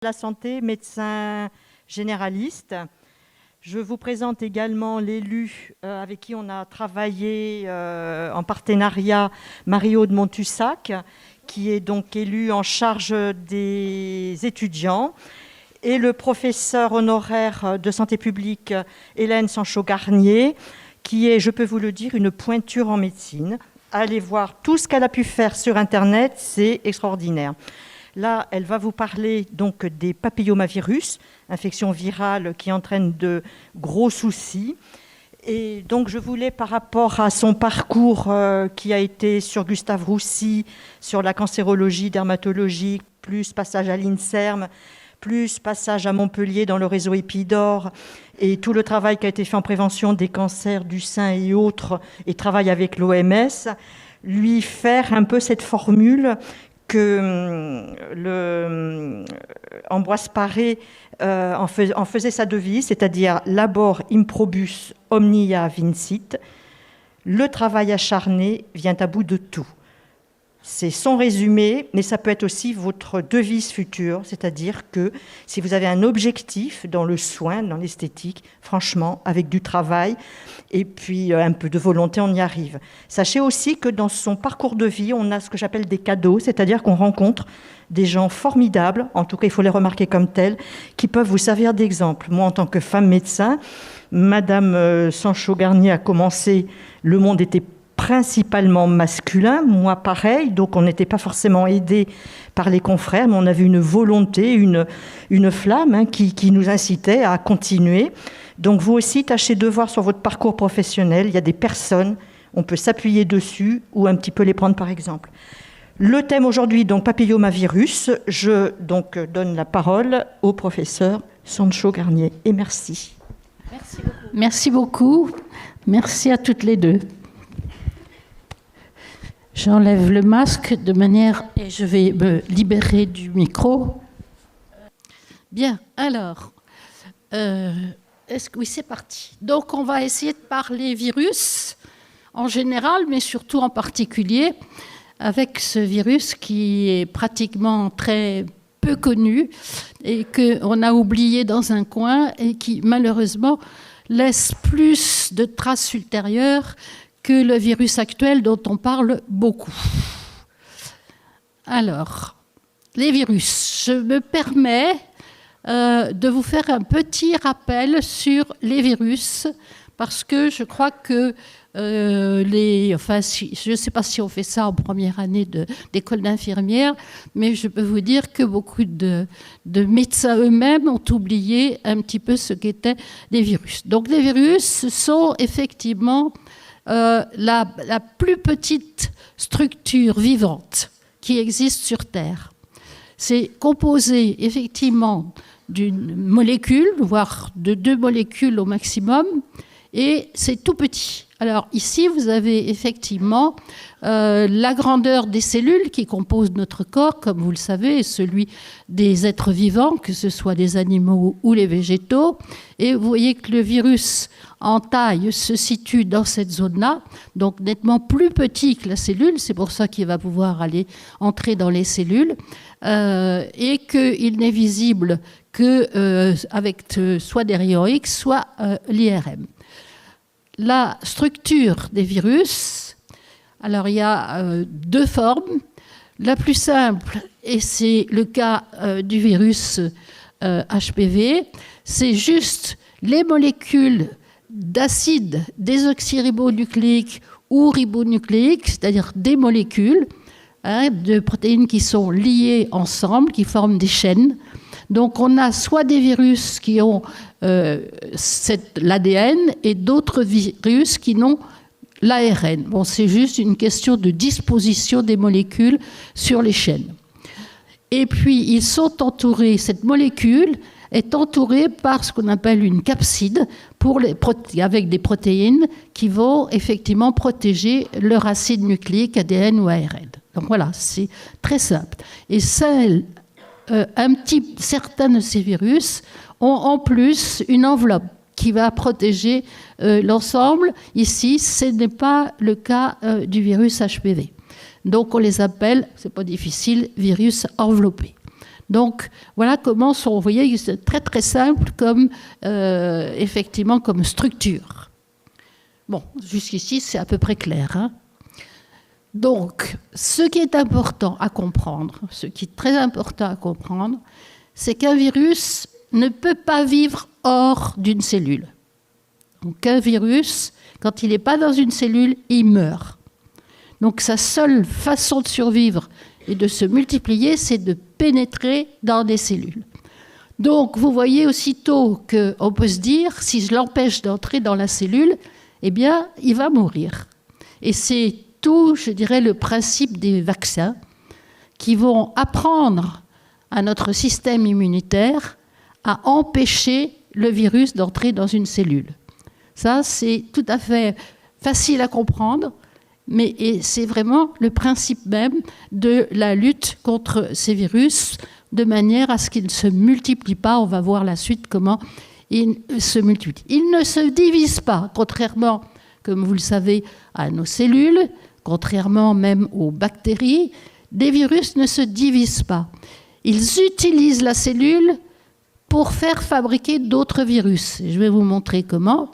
La santé, médecin généraliste. Je vous présente également l'élu avec qui on a travaillé en partenariat, Marie-Aude Montussac, qui est donc élu en charge des étudiants, et le professeur honoraire de santé publique, Hélène Sancho-Garnier, qui est, je peux vous le dire, une pointure en médecine. Allez voir tout ce qu'elle a pu faire sur Internet, c'est extraordinaire. Là, elle va vous parler donc des papillomavirus, infection virale qui entraîne de gros soucis. Et donc, je voulais, par rapport à son parcours qui a été sur Gustave Roussy, sur la cancérologie, dermatologie, plus passage à l'INSERM, plus passage à Montpellier dans le réseau Épidore, et tout le travail qui a été fait en prévention des cancers du sein et autres, et travail avec l'OMS, lui faire un peu cette formule que Ambroise Paré en faisait sa devise, c'est-à-dire « labor improbus omnia vincit », le travail acharné vient à bout de tout. C'est son résumé, mais ça peut être aussi votre devise future, c'est-à-dire que si vous avez un objectif dans le soin, dans l'esthétique, franchement, avec du travail et puis un peu de volonté, on y arrive. Sachez aussi que dans son parcours de vie, on a ce que j'appelle des cadeaux, c'est-à-dire qu'on rencontre des gens formidables, en tout cas il faut les remarquer comme tels, qui peuvent vous servir d'exemple. Moi, en tant que femme médecin, Madame Sancho-Garnier a commencé, le monde était principalement masculin, moi pareil, donc on n'était pas forcément aidé par les confrères, mais on avait une volonté, une flamme qui nous incitait à continuer. Donc vous aussi, tâchez de voir sur votre parcours professionnel, il y a des personnes, on peut s'appuyer dessus ou un petit peu les prendre par exemple. Le thème aujourd'hui, donc papillomavirus, je donc donne la parole au professeur Sancho-Garnier et merci. Merci beaucoup. Merci beaucoup. Merci à toutes les deux. J'enlève le masque de manière et je vais me libérer du micro. Bien, alors, oui, c'est parti. Donc, on va essayer de parler virus en général, mais surtout en particulier avec ce virus qui est pratiquement très peu connu et qu'on a oublié dans un coin et qui, malheureusement, laisse plus de traces ultérieures que le virus actuel dont on parle beaucoup. Alors, les virus. Je me permets de vous faire un petit rappel sur les virus parce que je crois que je ne sais pas si on fait ça en première année d'école d'infirmière, mais je peux vous dire que beaucoup de médecins eux-mêmes ont oublié un petit peu ce qu'étaient les virus. Donc les virus sont effectivement la plus petite structure vivante qui existe sur Terre. C'est composé effectivement d'une molécule, voire de 2 molécules au maximum, et c'est tout petit. Alors ici, vous avez effectivement la grandeur des cellules qui composent notre corps, comme vous le savez, et celui des êtres vivants, que ce soit les animaux ou les végétaux. Et vous voyez que le virus en taille se situe dans cette zone-là, donc nettement plus petit que la cellule, c'est pour ça qu'il va pouvoir aller entrer dans les cellules, et qu'il n'est visible qu'avec soit des rayons X, soit l'IRM. La structure des virus, alors il y a 2 formes. La plus simple, et c'est le cas du virus HPV, c'est juste les molécules d'acide désoxyribonucléique ou ribonucléique, c'est-à-dire des molécules de protéines qui sont liées ensemble, qui forment des chaînes. Donc on a soit des virus qui ont l'ADN et d'autres virus qui n'ont l'ARN. Bon, c'est juste une question de disposition des molécules sur les chaînes. Et puis ils sont entourés, cette molécule est entourée par ce qu'on appelle une capside avec des protéines qui vont effectivement protéger leur acide nucléique, ADN ou ARN. Donc voilà, c'est très simple. Et certains de ces virus ont en plus une enveloppe qui va protéger l'ensemble. Ici, ce n'est pas le cas du virus HPV. Donc on les appelle, c'est pas difficile, virus enveloppés. Donc, voilà comment sont, vous voyez, c'est très très simple comme, effectivement, comme structure. Bon, jusqu'ici, c'est à peu près clair, hein. Donc, ce qui est important à comprendre, ce qui est très important à comprendre, c'est qu'un virus ne peut pas vivre hors d'une cellule. Donc, un virus, quand il n'est pas dans une cellule, il meurt. Donc, sa seule façon de survivre et de se multiplier, c'est de pénétrer dans des cellules. Donc, vous voyez aussitôt qu'on peut se dire, si je l'empêche d'entrer dans la cellule, eh bien, il va mourir. Et c'est tout, je dirais, le principe des vaccins qui vont apprendre à notre système immunitaire à empêcher le virus d'entrer dans une cellule. Ça, c'est tout à fait facile à comprendre, mais c'est vraiment le principe même de la lutte contre ces virus, de manière à ce qu'ils ne se multiplient pas. On va voir la suite comment ils se multiplient. Ils ne se divisent pas, contrairement, comme vous le savez, à nos cellules, contrairement même aux bactéries. Des virus ne se divisent pas. Ils utilisent la cellule pour faire fabriquer d'autres virus. Je vais vous montrer comment.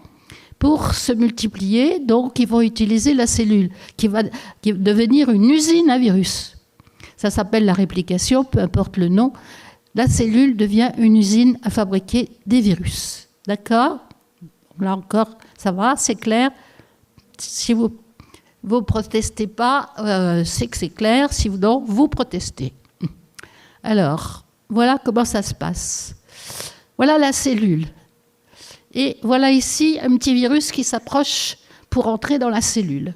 Pour se multiplier, donc, ils vont utiliser la cellule, qui va devenir une usine à virus. Ça s'appelle la réplication, peu importe le nom. La cellule devient une usine à fabriquer des virus. D'accord? Là encore, ça va, c'est clair. Si vous ne protestez pas, c'est que c'est clair. Si non, vous protestez. Alors, voilà comment ça se passe. Voilà la cellule. Et voilà ici un petit virus qui s'approche pour entrer dans la cellule.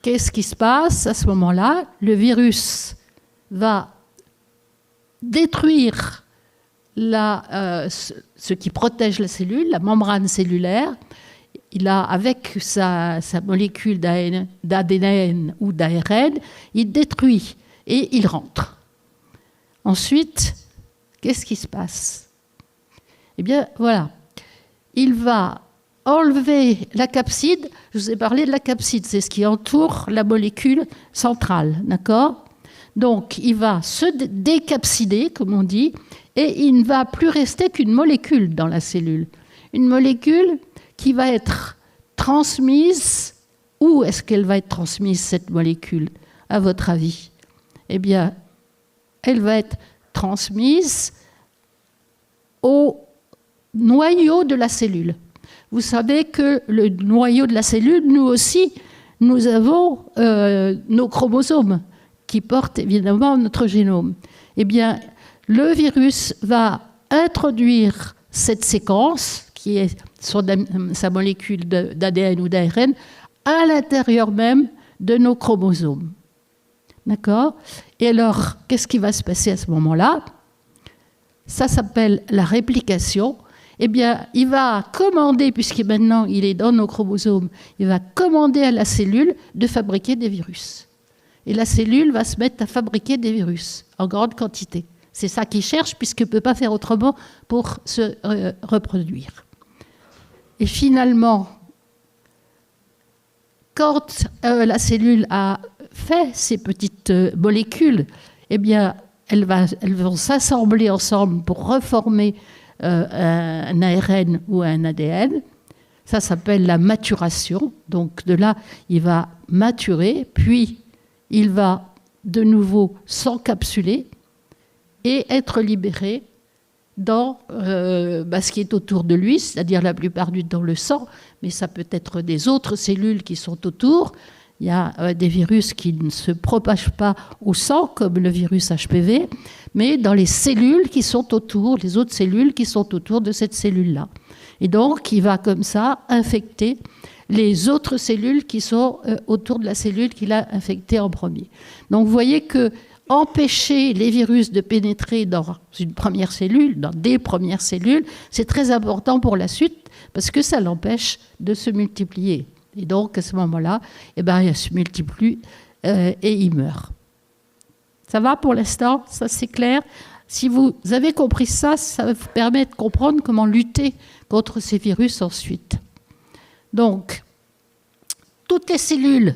Qu'est-ce qui se passe à ce moment-là? Le virus va détruire ce qui protège la cellule, la membrane cellulaire. Il a, avec sa molécule d'ADN ou d'ARN, il détruit et il rentre. Ensuite, qu'est-ce qui se passe? Eh bien, voilà. Il va enlever la capside. Je vous ai parlé de la capside, c'est ce qui entoure la molécule centrale, d'accord? Donc, il va se décapsider, comme on dit, et il ne va plus rester qu'une molécule dans la cellule. Une molécule qui va être transmise. Où est-ce qu'elle va être transmise, cette molécule, à votre avis? Eh bien, elle va être transmise au noyau de la cellule. Vous savez que le noyau de la cellule, nous aussi, nous avons nos chromosomes qui portent évidemment notre génome. Eh bien, le virus va introduire cette séquence, qui est sa molécule d'ADN ou d'ARN, à l'intérieur même de nos chromosomes. D'accord? Et alors, qu'est-ce qui va se passer à ce moment-là? Ça s'appelle la réplication. Eh bien, il va commander, puisque maintenant il est dans nos chromosomes, il va commander à la cellule de fabriquer des virus. Et la cellule va se mettre à fabriquer des virus en grande quantité. C'est ça qu'il cherche, puisqu'il ne peut pas faire autrement pour se reproduire. Et finalement, quand la cellule a fait ces petites molécules, eh bien, elles vont s'assembler ensemble pour reformer un ARN ou un ADN. Ça s'appelle la maturation. Donc de là, il va maturer, puis il va de nouveau s'encapsuler et être libéré dans ce qui est autour de lui, c'est-à-dire la plupart du temps le sang, mais ça peut être des autres cellules qui sont autour. Il y a des virus qui ne se propagent pas au sang, comme le virus HPV, mais dans les cellules qui sont autour, les autres cellules qui sont autour de cette cellule-là. Et donc, il va comme ça infecter les autres cellules qui sont autour de la cellule qu'il a infectée en premier. Donc, vous voyez que empêcher les virus de pénétrer dans une première cellule, dans des premières cellules, c'est très important pour la suite, parce que ça l'empêche de se multiplier. Et donc, à ce moment-là, eh ben, il se multiplie et il meurt. Ça va pour l'instant? Ça, c'est clair? Si vous avez compris ça, ça va vous permettre de comprendre comment lutter contre ces virus ensuite. Donc, toutes les cellules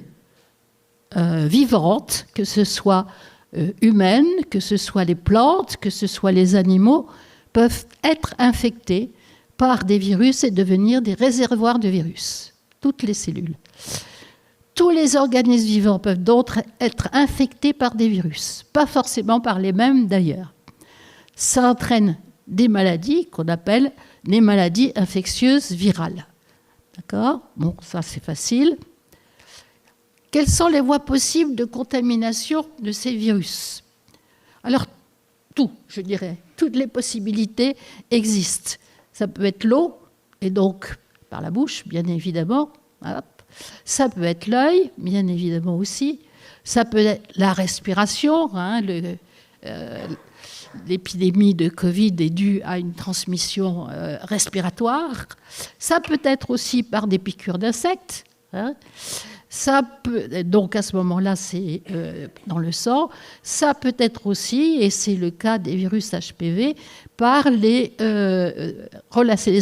vivantes, que ce soit humaines, que ce soit les plantes, que ce soit les animaux, peuvent être infectés par des virus et devenir des réservoirs de virus. Toutes les cellules. Tous les organismes vivants peuvent donc être infectés par des virus, pas forcément par les mêmes d'ailleurs. Ça entraîne des maladies qu'on appelle les maladies infectieuses virales. D'accord ? Bon, ça c'est facile. Quelles sont les voies possibles de contamination de ces virus ? Alors, je dirais, toutes les possibilités existent. Ça peut être l'eau, et donc par la bouche, bien évidemment. Hop. Ça peut être l'œil, bien évidemment aussi. Ça peut être la respiration. L'épidémie de Covid est due à une transmission respiratoire. Ça peut être aussi par des piqûres d'insectes. Ça peut, donc à ce moment-là, c'est dans le sang. Ça peut être aussi, et c'est le cas des virus HPV, par les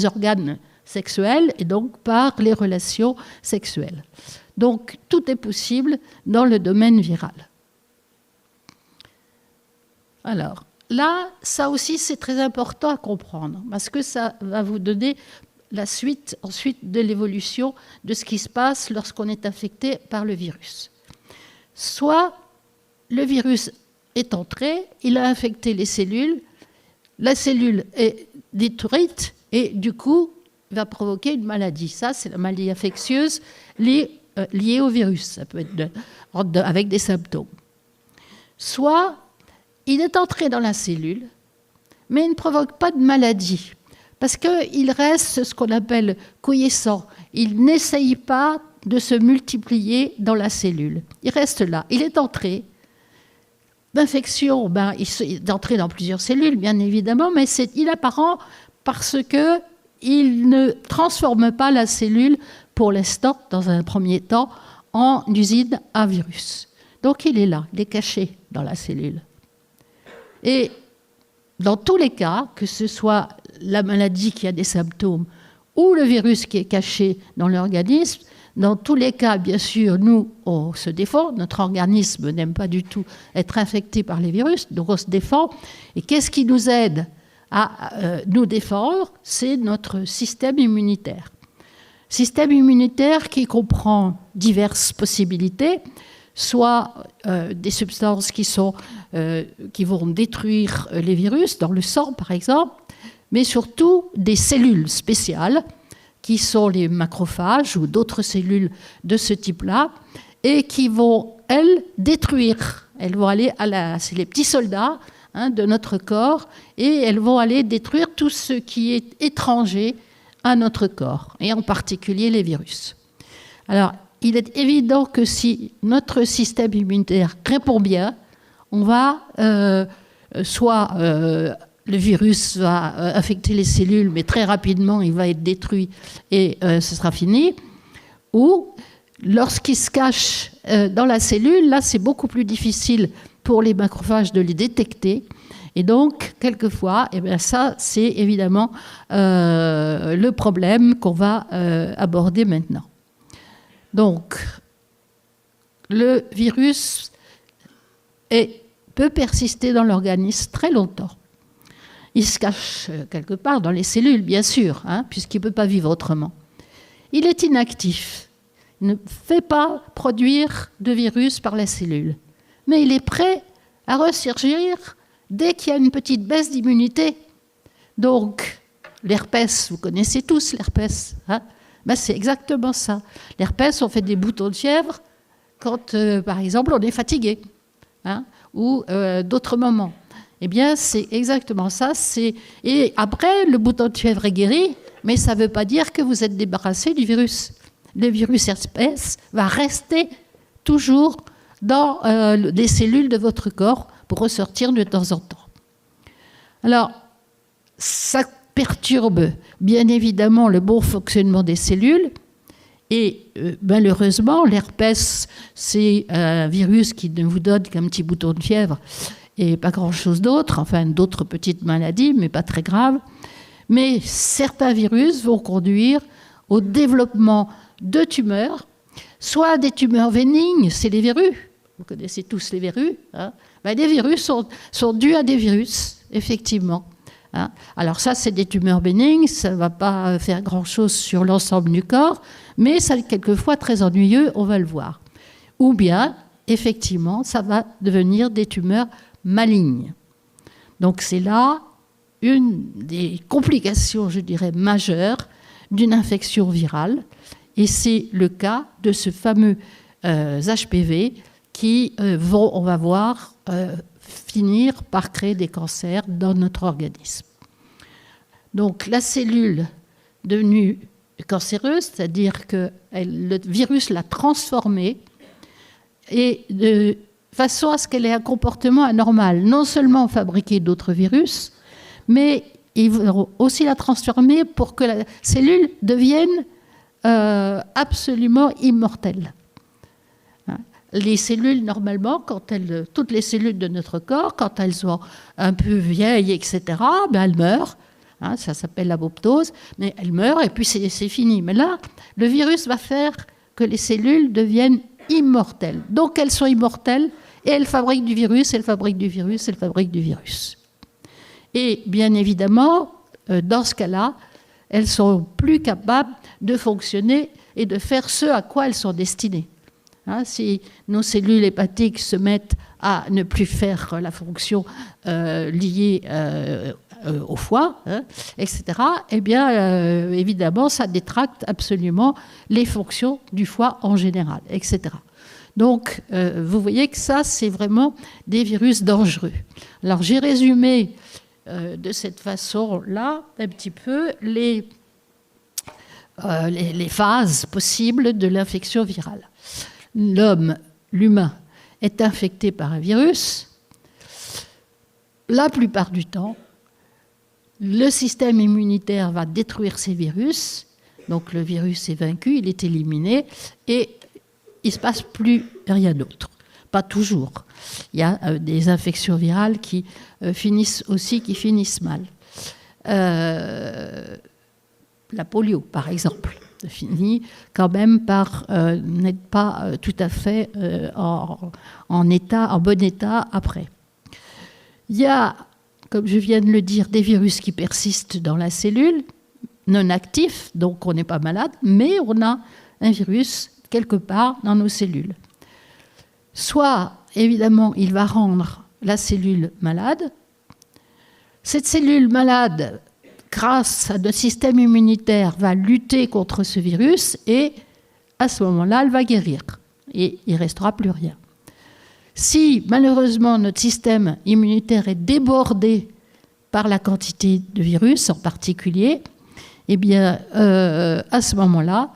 organes sexuels et donc par les relations sexuelles. Donc tout est possible dans le domaine viral. Alors là, ça aussi c'est très important à comprendre parce que ça va vous donner la suite ensuite de l'évolution de ce qui se passe lorsqu'on est infecté par le virus. Soit le virus est entré, il a infecté les cellules, la cellule est détruite et du coup va provoquer une maladie. Ça, c'est la maladie infectieuse liée au virus. Ça peut être avec des symptômes. Soit il est entré dans la cellule, mais il ne provoque pas de maladie. Parce qu'il reste ce qu'on appelle quiescent. Il n'essaye pas de se multiplier dans la cellule. Il reste là. Il est entré. L'infection, il est entré dans plusieurs cellules, bien évidemment, mais c'est inapparent parce qu'il ne transforme pas la cellule, pour l'instant, dans un premier temps, en usine à virus. Donc il est là, il est caché dans la cellule. Et dans tous les cas, que ce soit la maladie qui a des symptômes ou le virus qui est caché dans l'organisme, dans tous les cas, bien sûr, nous, on se défend. Notre organisme n'aime pas du tout être infecté par les virus, donc on se défend. Et qu'est-ce qui nous aide à nous défendre ? C'est notre système immunitaire. Système immunitaire qui comprend diverses possibilités, soit des substances qui vont détruire les virus, dans le sang par exemple, mais surtout des cellules spéciales, qui sont les macrophages ou d'autres cellules de ce type-là, et qui vont, elles, détruire. Elles vont aller c'est les petits soldats de notre corps, et elles vont aller détruire tout ce qui est étranger à notre corps, et en particulier les virus. Alors, il est évident que si notre système immunitaire répond bien, on va le virus va affecter les cellules, mais très rapidement, il va être détruit et ce sera fini. Ou lorsqu'il se cache dans la cellule, là, c'est beaucoup plus difficile pour les macrophages de les détecter. Et donc, quelquefois, ça, c'est évidemment le problème qu'on va aborder maintenant. Donc, le virus peut persister dans l'organisme très longtemps. Il se cache quelque part dans les cellules, bien sûr, puisqu'il ne peut pas vivre autrement. Il est inactif. Il ne fait pas produire de virus par la cellule. Mais il est prêt à ressurgir dès qu'il y a une petite baisse d'immunité. Donc, l'herpès, vous connaissez tous l'herpès. C'est exactement ça. L'herpès, on fait des boutons de fièvre quand, par exemple, on est fatigué, ou d'autres moments. Eh bien, c'est exactement ça. Et après, le bouton de fièvre est guéri, mais ça ne veut pas dire que vous êtes débarrassé du virus. Le virus herpès va rester toujours dans les cellules de votre corps pour ressortir de temps en temps. Alors, ça perturbe bien évidemment le bon fonctionnement des cellules. Et malheureusement, l'herpès, c'est un virus qui ne vous donne qu'un petit bouton de fièvre et pas grand-chose d'autre, enfin d'autres petites maladies, mais pas très graves. Mais certains virus vont conduire au développement de tumeurs, soit des tumeurs bénignes, c'est les verrues. vous connaissez tous les verrues, hein, ben les virus sont dus à des virus, effectivement. Hein. Alors ça, c'est des tumeurs bénignes, ça ne va pas faire grand-chose sur l'ensemble du corps, mais c'est quelquefois très ennuyeux, on va le voir. Ou bien, effectivement, ça va devenir des tumeurs malignes. Donc c'est là une des complications, je dirais, majeures d'une infection virale, et c'est le cas de ce fameux HPV qui vont, on va voir, finir par créer des cancers dans notre organisme. Donc la cellule devenue cancéreuse, c'est-à-dire que le virus l'a transformée, et de façon à ce qu'elle ait un comportement anormal, non seulement fabriquer d'autres virus, mais ils vont aussi la transformer pour que la cellule devienne absolument immortelle. Les cellules, normalement, toutes les cellules de notre corps, quand elles sont un peu vieilles, etc., ben elles meurent. Hein, ça s'appelle l'apoptose, mais elles meurent et puis c'est fini. Mais là, le virus va faire que les cellules deviennent immortelles. Donc elles sont immortelles et elles fabriquent du virus, elles fabriquent du virus, elles fabriquent du virus. Et bien évidemment, dans ce cas-là, elles sont plus capables de fonctionner et de faire ce à quoi elles sont destinées. Hein, si nos cellules hépatiques se mettent à ne plus faire la fonction liée au foie, hein, etc., eh bien, évidemment, ça détracte absolument les fonctions du foie en général, etc. Donc, vous voyez que ça, c'est vraiment des virus dangereux. Alors, j'ai résumé de cette façon-là un petit peu les phases possibles de l'infection virale. L'humain, est infecté par un virus. La plupart du temps, le système immunitaire va détruire ces virus. Donc le virus est vaincu, il est éliminé et il ne se passe plus rien d'autre. Pas toujours. Il y a des infections virales qui finissent mal. La polio, par exemple, finit quand même par n'être pas tout à fait en bon état après. Il y a, comme je viens de le dire, des virus qui persistent dans la cellule, non actifs, donc on n'est pas malade, mais on a un virus quelque part dans nos cellules. Soit, évidemment, il va rendre la cellule malade. Cette cellule malade, grâce à notre système immunitaire, va lutter contre ce virus et à ce moment-là, elle va guérir et il ne restera plus rien. Si, malheureusement, notre système immunitaire est débordé par la quantité de virus en particulier, eh bien, à ce moment-là,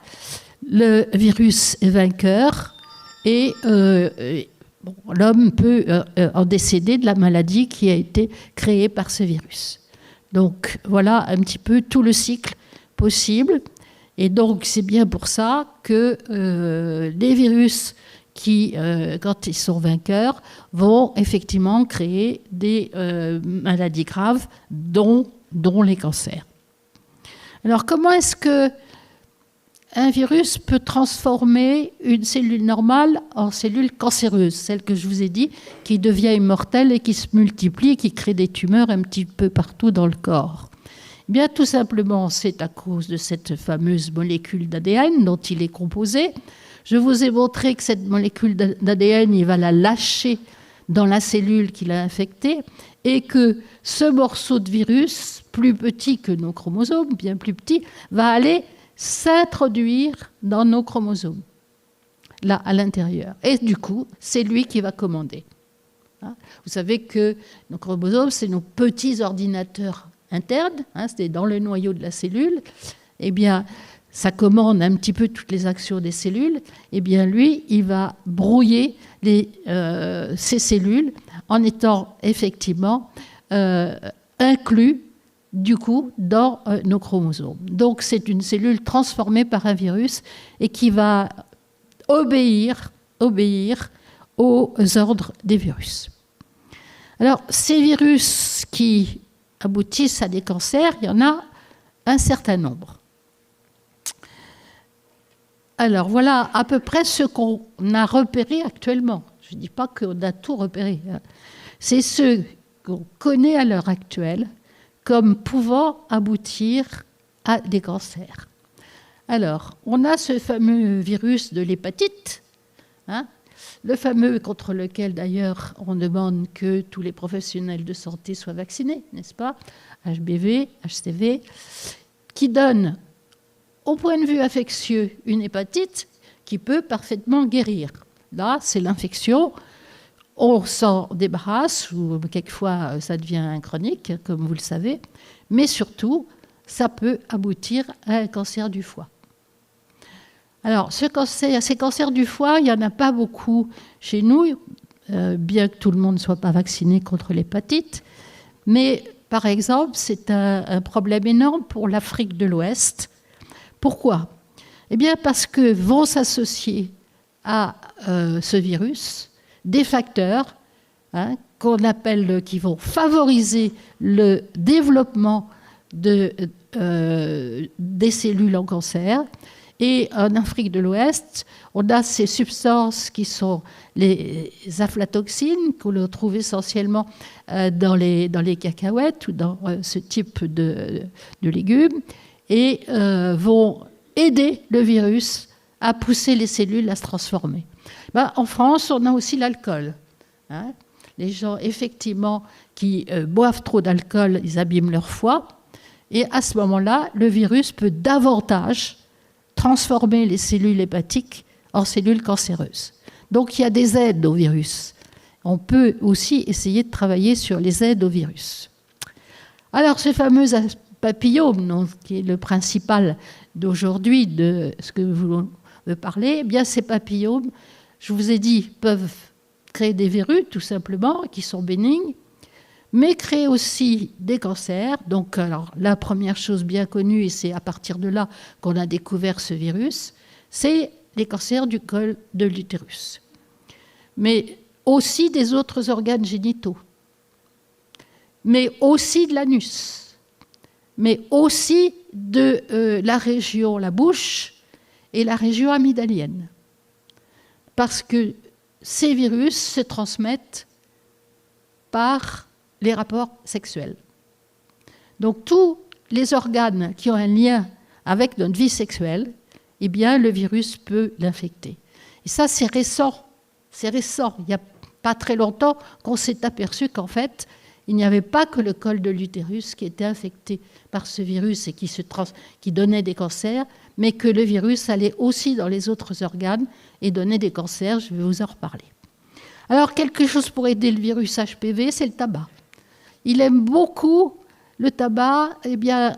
le virus est vainqueur et l'homme peut en décéder de la maladie qui a été créée par ce virus. Donc, voilà un petit peu tout le cycle possible. Et donc, c'est bien pour ça que les virus qui, quand ils sont vainqueurs, vont effectivement créer des maladies graves, dont les cancers. Alors, comment est-ce que un virus peut transformer une cellule normale en cellule cancéreuse, celle que je vous ai dit, qui devient immortelle et qui se multiplie et qui crée des tumeurs un petit peu partout dans le corps? Eh bien, tout simplement, c'est à cause de cette fameuse molécule d'ADN dont il est composé. Je vous ai montré que cette molécule d'ADN, il va la lâcher dans la cellule qui l'a infectée et que ce morceau de virus, plus petit que nos chromosomes, bien plus petit, va aller s'introduire dans nos chromosomes, là, à l'intérieur. Et du coup, c'est lui qui va commander. Vous savez que nos chromosomes, c'est nos petits ordinateurs internes, c'est dans le noyau de la cellule. Eh bien, ça commande un petit peu toutes les actions des cellules. Eh bien, lui, il va brouiller ces cellules en étant effectivement inclus du coup, dans nos chromosomes. Donc, c'est une cellule transformée par un virus et qui va obéir aux ordres des virus. Alors, ces virus qui aboutissent à des cancers, il y en a un certain nombre. Alors, voilà à peu près ce qu'on a repéré actuellement. Je ne dis pas qu'on a tout repéré. C'est ceux qu'on connaît à l'heure actuelle comme pouvant aboutir à des cancers. Alors, on a ce fameux virus de l'hépatite, le fameux contre lequel d'ailleurs on demande que tous les professionnels de santé soient vaccinés, n'est-ce pas? HBV, HCV, qui donne au point de vue infectieux une hépatite qui peut parfaitement guérir. Là, c'est l'infection, on s'en débarrasse, ou quelquefois ça devient chronique, comme vous le savez, mais surtout, ça peut aboutir à un cancer du foie. Alors, ces cancers du foie, il n'y en a pas beaucoup chez nous, bien que tout le monde ne soit pas vacciné contre l'hépatite. Mais, par exemple, c'est un problème énorme pour l'Afrique de l'Ouest. Pourquoi? Eh bien, parce que vont s'associer à ce virus des facteurs qu'on appelle, qui vont favoriser le développement des cellules en cancer. Et en Afrique de l'Ouest, on a ces substances qui sont les aflatoxines, qu'on trouve essentiellement dans les cacahuètes ou dans ce type de légumes, et vont aider le virus à pousser les cellules à se transformer. En France, on a aussi l'alcool. Les gens, effectivement, qui boivent trop d'alcool, ils abîment leur foie. Et à ce moment-là, le virus peut davantage transformer les cellules hépatiques en cellules cancéreuses. Donc il y a des aides au virus. On peut aussi essayer de travailler sur les aides au virus. Alors ce fameux papillome, qui est le principal d'aujourd'hui de ce que vous voulez parler, eh bien ces papillomes, je vous ai dit, peuvent créer des verrues tout simplement, qui sont bénignes, mais créent aussi des cancers. Donc, alors, la première chose bien connue, et c'est à partir de là qu'on a découvert ce virus, c'est les cancers du col de l'utérus. Mais aussi des autres organes génitaux, mais aussi de l'anus, mais aussi de la région, la bouche, et la région amygdalienne. Parce que ces virus se transmettent par les rapports sexuels. Donc tous les organes qui ont un lien avec notre vie sexuelle, eh bien le virus peut l'infecter. Et ça c'est récent. C'est récent. Il n'y a pas très longtemps qu'on s'est aperçu qu'en fait, il n'y avait pas que le col de l'utérus qui était infecté par ce virus et qui donnait des cancers, mais que le virus allait aussi dans les autres organes et donnait des cancers. Je vais vous en reparler. Alors quelque chose pour aider le virus HPV, c'est le tabac. Il aime beaucoup le tabac, eh bien,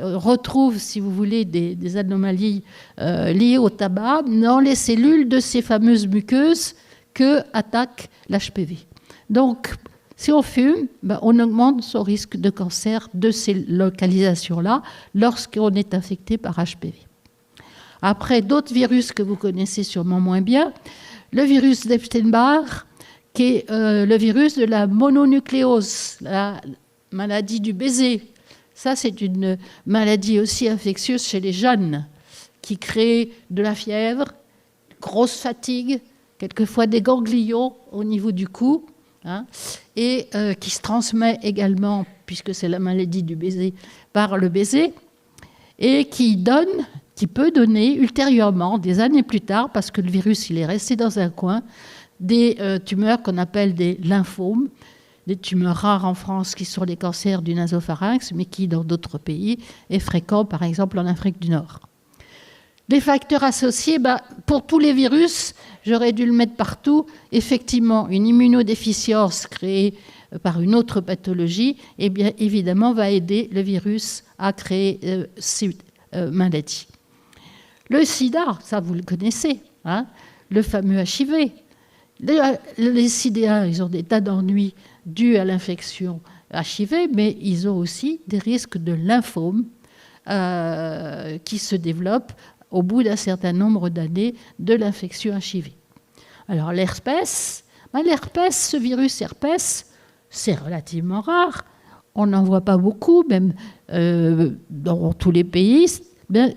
retrouve, si vous voulez, des anomalies liées au tabac dans les cellules de ces fameuses muqueuses que attaque l'HPV. Donc, si on fume, on augmente son risque de cancer de ces localisations-là lorsqu'on est infecté par HPV. Après, d'autres virus que vous connaissez sûrement moins bien, le virus d'Epstein-Barr, qui est le virus de la mononucléose, la maladie du baiser. Ça, c'est une maladie aussi infectieuse chez les jeunes, qui crée de la fièvre, grosse fatigue, quelquefois des ganglions au niveau du cou, et qui se transmet également, puisque c'est la maladie du baiser, par le baiser, et qui peut donner ultérieurement, des années plus tard, parce que le virus il est resté dans un coin, des tumeurs qu'on appelle des lymphomes, des tumeurs rares en France qui sont les cancers du nasopharynx, mais qui dans d'autres pays est fréquent, par exemple en Afrique du Nord. Les facteurs associés, pour tous les virus, j'aurais dû le mettre partout, effectivement une immunodéficience créée par une autre pathologie, eh bien évidemment va aider le virus à créer ces maladies. Le sida, ça vous le connaissez, le fameux HIV. Les sidéens, ils ont des tas d'ennuis dus à l'infection HIV, mais ils ont aussi des risques de lymphome qui se développent au bout d'un certain nombre d'années de l'infection HIV. Alors l'herpès, ce virus herpès, c'est relativement rare. On n'en voit pas beaucoup, même dans tous les pays.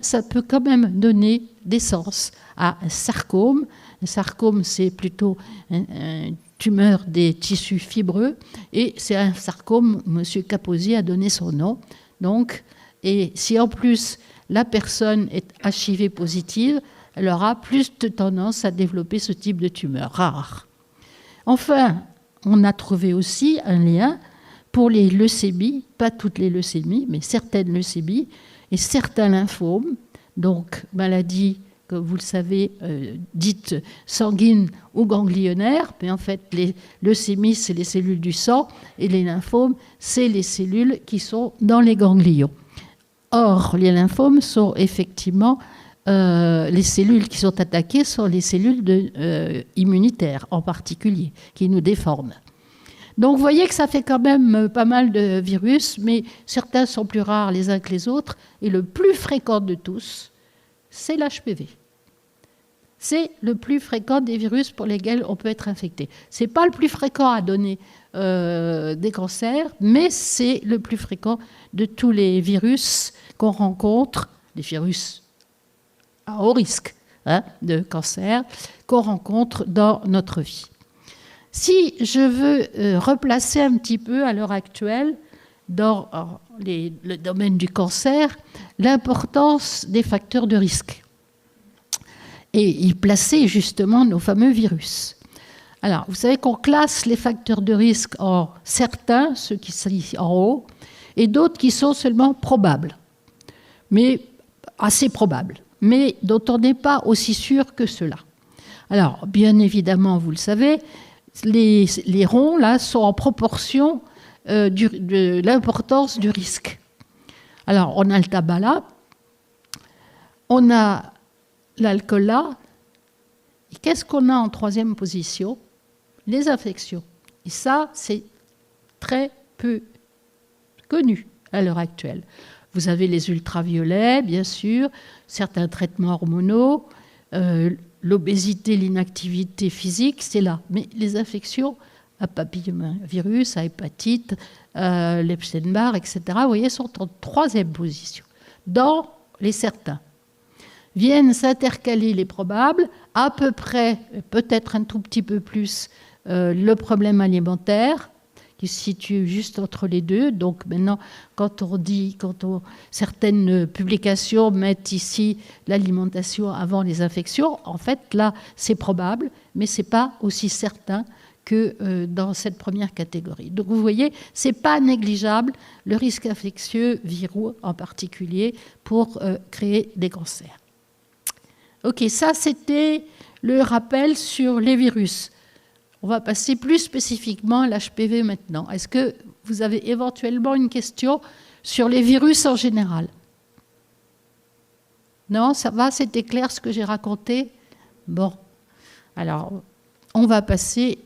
Ça peut quand même donner naissance à un sarcome, Un sarcome, c'est plutôt une tumeur des tissus fibreux. Et c'est un sarcome, M. Kaposi a donné son nom. Donc, et si en plus la personne est HIV positive, elle aura plus de tendance à développer ce type de tumeur rare. Enfin, on a trouvé aussi un lien pour les leucémies, pas toutes les leucémies, mais certaines leucémies et certains lymphomes, donc maladies, comme vous le savez, dites sanguines ou ganglionnaires, mais en fait les leucémies, c'est les cellules du sang, et les lymphomes, c'est les cellules qui sont dans les ganglions. Or, les lymphomes sont effectivement, les cellules qui sont attaquées sont les cellules immunitaires en particulier, qui nous déforment. Donc vous voyez que ça fait quand même pas mal de virus, mais certains sont plus rares les uns que les autres, et le plus fréquent de tous, c'est l'HPV. C'est le plus fréquent des virus pour lesquels on peut être infecté. Ce n'est pas le plus fréquent à donner des cancers, mais c'est le plus fréquent de tous les virus qu'on rencontre, les virus à haut risque de cancer, qu'on rencontre dans notre vie. Si je veux replacer un petit peu à l'heure actuelle dans le domaine du cancer, l'importance des facteurs de risque et y placer justement nos fameux virus. Alors, vous savez qu'on classe les facteurs de risque en certains, ceux qui sont en haut, et d'autres qui sont seulement probables, mais assez probables, mais dont on n'est pas aussi sûr que cela. Alors, bien évidemment, vous le savez, les ronds, là, sont en proportion de l'importance du risque. Alors, on a le tabac là, on a l'alcool là, et qu'est-ce qu'on a en troisième position? Les infections. Et ça, c'est très peu connu à l'heure actuelle. Vous avez les ultraviolets, bien sûr, certains traitements hormonaux, l'obésité, l'inactivité physique, c'est là. Mais les infections à papillomavirus, à hépatite, l'Epstein-Barr, etc., vous voyez, sont en troisième position. Dans les certains. Viennent s'intercaler les probables, à peu près, peut-être un tout petit peu plus, le problème alimentaire, qui se situe juste entre les deux. Donc maintenant, certaines publications mettent ici l'alimentation avant les infections, en fait, là, c'est probable, mais ce n'est pas aussi certain que dans cette première catégorie. Donc vous voyez, ce n'est pas négligeable, le risque infectieux, viraux en particulier, pour créer des cancers. Ok, ça c'était le rappel sur les virus. On va passer plus spécifiquement à l'HPV maintenant. Est-ce que vous avez éventuellement une question sur les virus en général? Non, ça va, c'était clair ce que j'ai raconté? Bon, alors on va passer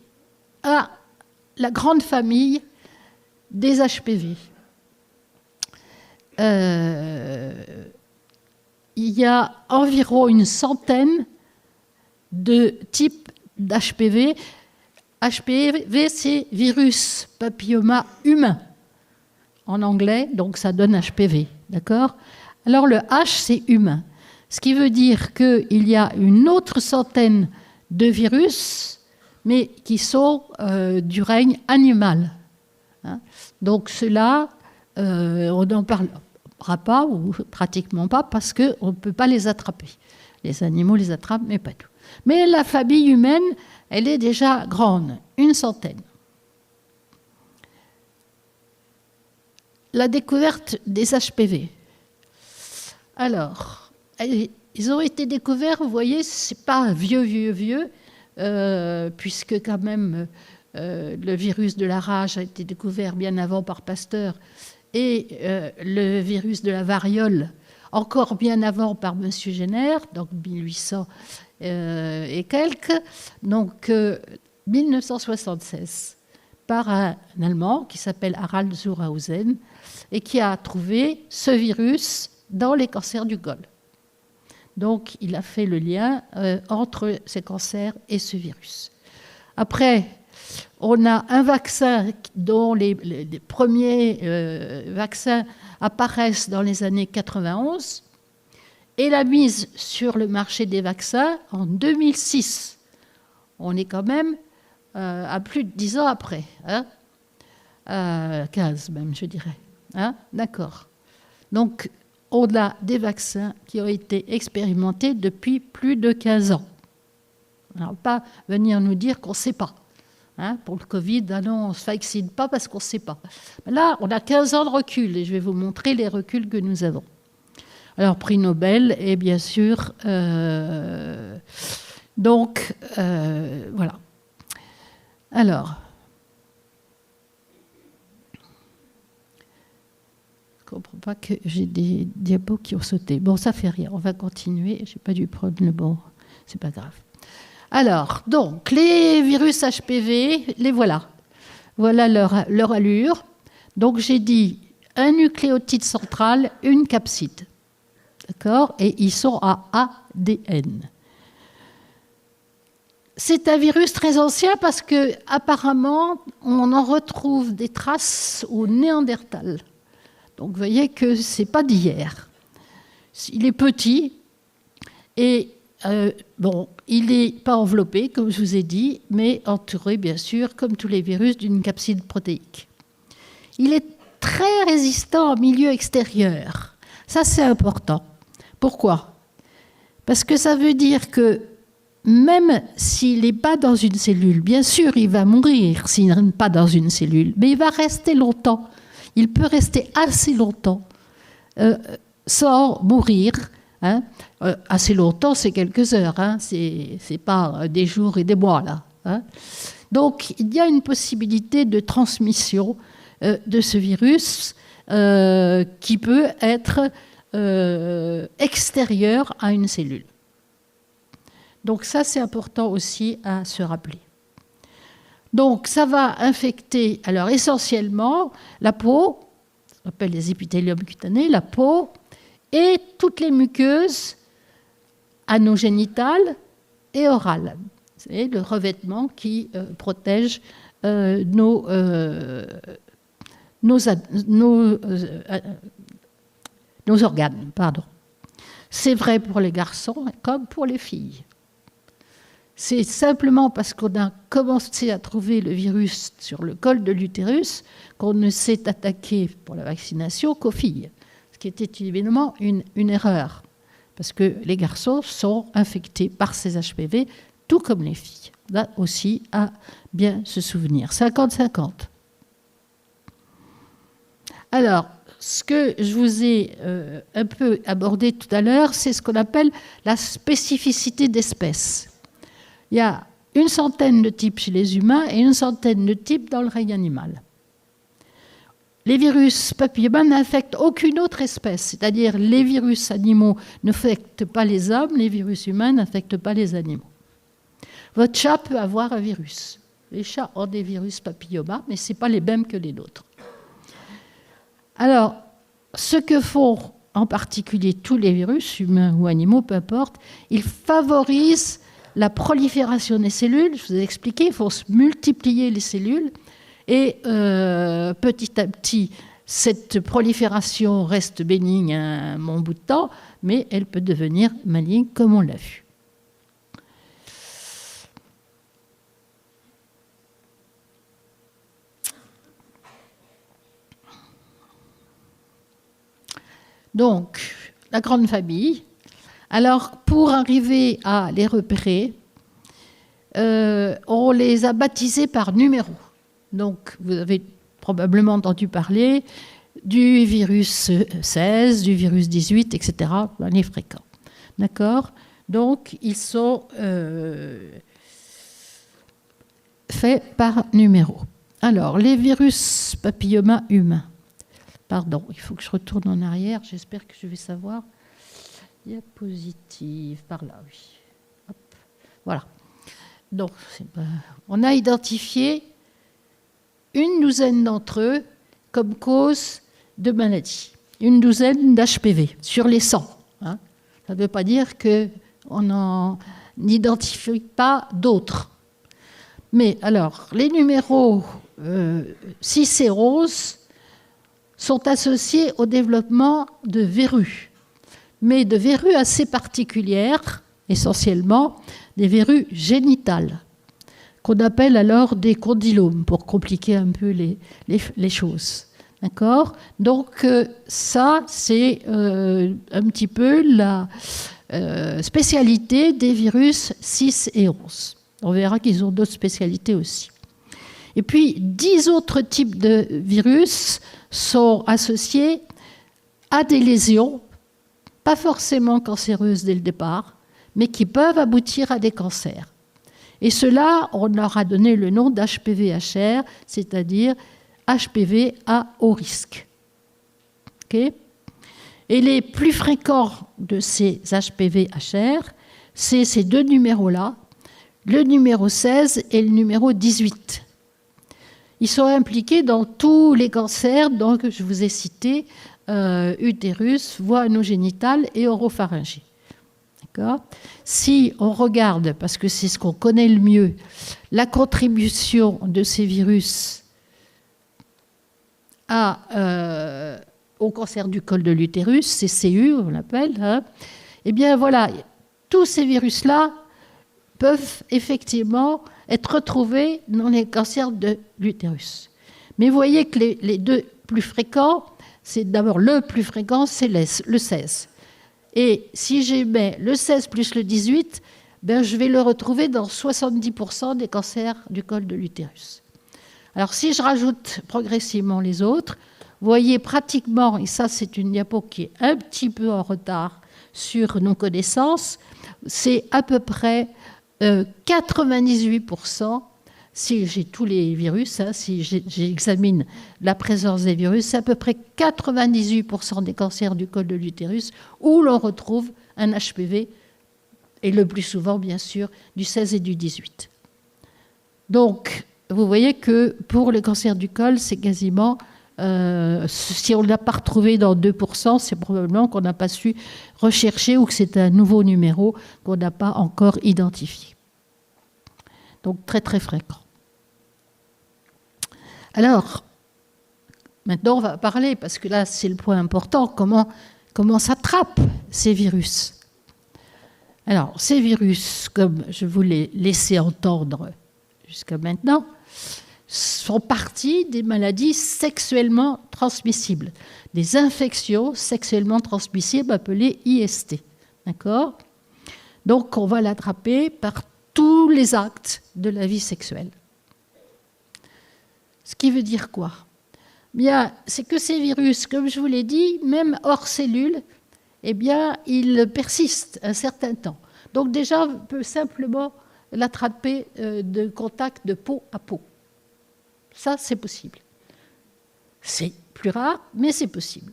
à la grande famille des HPV. Il y a environ une centaine de types d'HPV. HPV, c'est virus papilloma humain en anglais, donc ça donne HPV, d'accord? Alors le H, c'est humain, ce qui veut dire qu'il y a une autre centaine de virus, mais qui sont du règne animal. Hein? Donc ceux-là, on n'en parlera pas, ou pratiquement pas, parce qu'on ne peut pas les attraper. Les animaux les attrapent, mais pas tout. Mais la famille humaine, elle est déjà grande, une centaine. La découverte des HPV. Alors, ils ont été découverts, vous voyez, ce n'est pas vieux, puisque quand même le virus de la rage a été découvert bien avant par Pasteur, et le virus de la variole encore bien avant par M. Jenner, donc 1800 et quelques, donc 1976, par un Allemand qui s'appelle Harald Zurhausen et qui a trouvé ce virus dans les cancers du Gol. Donc il a fait le lien entre ces cancers et ce virus. Après, on a un vaccin dont les premiers vaccins apparaissent dans les années 91 et la mise sur le marché des vaccins en 2006. On est quand même à plus de 10 ans après. Hein, 15 même, je dirais. Hein, d'accord. Donc, on a des vaccins qui ont été expérimentés depuis plus de 15 ans. Alors, pas venir nous dire qu'on ne sait pas. Hein, pour le Covid, ah non, on ne se vaccine pas parce qu'on ne sait pas. Là, on a 15 ans de recul et je vais vous montrer les reculs que nous avons. Alors, prix Nobel, et bien sûr, voilà. Alors, je ne comprends pas que j'ai des diapos qui ont sauté. Bon, ça ne fait rien, on va continuer. Je n'ai pas dû prendre le bon, c'est pas grave. Alors, donc, les virus HPV, les voilà. Voilà leur allure. Donc, j'ai dit un nucléotide central, une capside. D'accord ? Et ils sont à ADN. C'est un virus très ancien parce que, apparemment, on en retrouve des traces au Néandertal. Donc, vous voyez que ce n'est pas d'hier. Il est petit et bon, il n'est pas enveloppé, comme je vous ai dit, mais entouré, bien sûr, comme tous les virus, d'une capside protéique. Il est très résistant en milieu extérieur. Ça, c'est important. Pourquoi ? Parce que ça veut dire que même s'il n'est pas dans une cellule, bien sûr, il va mourir s'il n'est pas dans une cellule, mais il va rester longtemps. Il peut rester assez longtemps sans mourir. Hein. Assez longtemps, c'est quelques heures. Hein. C'est pas des jours et des mois, là. Hein. Donc, il y a une possibilité de transmission de ce virus qui peut être extérieur à une cellule. Donc ça, c'est important aussi à se rappeler. Donc ça va infecter, alors essentiellement, la peau, on appelle les épithéliums cutanés, la peau, et toutes les muqueuses anogénitales et orales. C'est le revêtement qui protège nos organes. Pardon. C'est vrai pour les garçons comme pour les filles. C'est simplement parce qu'on a commencé à trouver le virus sur le col de l'utérus qu'on ne s'est attaqué pour la vaccination qu'aux filles, ce qui était évidemment une erreur, parce que les garçons sont infectés par ces HPV, tout comme les filles. Là aussi, à bien se souvenir. 50-50. Alors, ce que je vous ai un peu abordé tout à l'heure, c'est ce qu'on appelle la spécificité d'espèce. Il y a une centaine de types chez les humains et une centaine de types dans le règne animal. Les virus papillomaires n'infectent aucune autre espèce, c'est-à-dire les virus animaux n'infectent pas les hommes, les virus humains n'infectent pas les animaux. Votre chat peut avoir un virus. Les chats ont des virus papillomaires, mais ce n'est pas les mêmes que les nôtres. Alors, ce que font en particulier tous les virus, humains ou animaux, peu importe, ils favorisent la prolifération des cellules. Je vous ai expliqué, il faut se multiplier les cellules. Et petit à petit, cette prolifération reste bénigne un bon bout de temps, mais elle peut devenir maligne, comme on l'a vu. Donc, la grande famille. Alors, pour arriver à les repérer, on les a baptisés par numéro. Donc, vous avez probablement entendu parler du virus 16, du virus 18, etc. On est fréquents. D'accord ? Donc, ils sont faits par numéro. Alors, les virus papillomas humains. Pardon, il faut que je retourne en arrière. J'espère que je vais savoir. Diapositive, par là, oui. Hop. Voilà. Donc, on a identifié une douzaine d'entre eux comme cause de maladie. Une douzaine d'HPV sur les 100. Hein. Ça ne veut pas dire qu'on n'en identifie pas d'autres. Mais alors, les numéros 6 et 11 sont associés au développement de verrues, mais de verrues assez particulières, essentiellement des verrues génitales. qu'on appelle alors des condylomes, pour compliquer un peu les choses. D'accord? Donc ça, c'est un petit peu la spécialité des virus 6 et 11. On verra qu'ils ont d'autres spécialités aussi. Et puis, 10 autres types de virus sont associés à des lésions, pas forcément cancéreuses dès le départ, mais qui peuvent aboutir à des cancers. Et cela, on leur a donné le nom d'HPV-HR, c'est-à-dire HPV à haut risque. Okay? Et les plus fréquents de ces HPV-HR, c'est ces deux numéros-là, le numéro 16 et le numéro 18. Ils sont impliqués dans tous les cancers, donc je vous ai cité utérus, voie anogénitale et oropharyngée. D'accord ? Si on regarde, parce que c'est ce qu'on connaît le mieux, la contribution de ces virus au cancer du col de l'utérus, CCU, on l'appelle, hein, eh bien voilà, tous ces virus-là peuvent effectivement être retrouvés dans les cancers de l'utérus. Mais vous voyez que les deux plus fréquents, c'est d'abord le plus fréquent, c'est le 16. Et si j'émets le 16 plus le 18, ben je vais le retrouver dans 70% des cancers du col de l'utérus. Alors si je rajoute progressivement les autres, vous voyez pratiquement, et ça c'est une diapo qui est un petit peu en retard sur nos connaissances, c'est à peu près 98%, si j'ai tous les virus, hein, si j'examine la présence des virus, c'est à peu près 98% des cancers du col de l'utérus où l'on retrouve un HPV, et le plus souvent, bien sûr, du 16 et du 18. Donc, vous voyez que pour le cancer du col, c'est quasiment, si on ne l'a pas retrouvé dans 2%, c'est probablement qu'on n'a pas su rechercher ou que c'est un nouveau numéro qu'on n'a pas encore identifié. Donc, très, très fréquent. Alors, maintenant, on va parler, parce que là, c'est le point important, comment s'attrapent ces virus. Alors, ces virus, comme je vous l'ai laissé entendre jusqu'à maintenant, sont partie des maladies sexuellement transmissibles, des infections sexuellement transmissibles appelées IST. D'accord ? Donc, on va l'attraper par tous les actes de la vie sexuelle. Ce qui veut dire quoi ? Bien, c'est que ces virus, comme je vous l'ai dit, même hors cellule, eh bien, ils persistent un certain temps. Donc déjà, on peut simplement l'attraper de contact de peau à peau. Ça, c'est possible. C'est plus rare, mais c'est possible.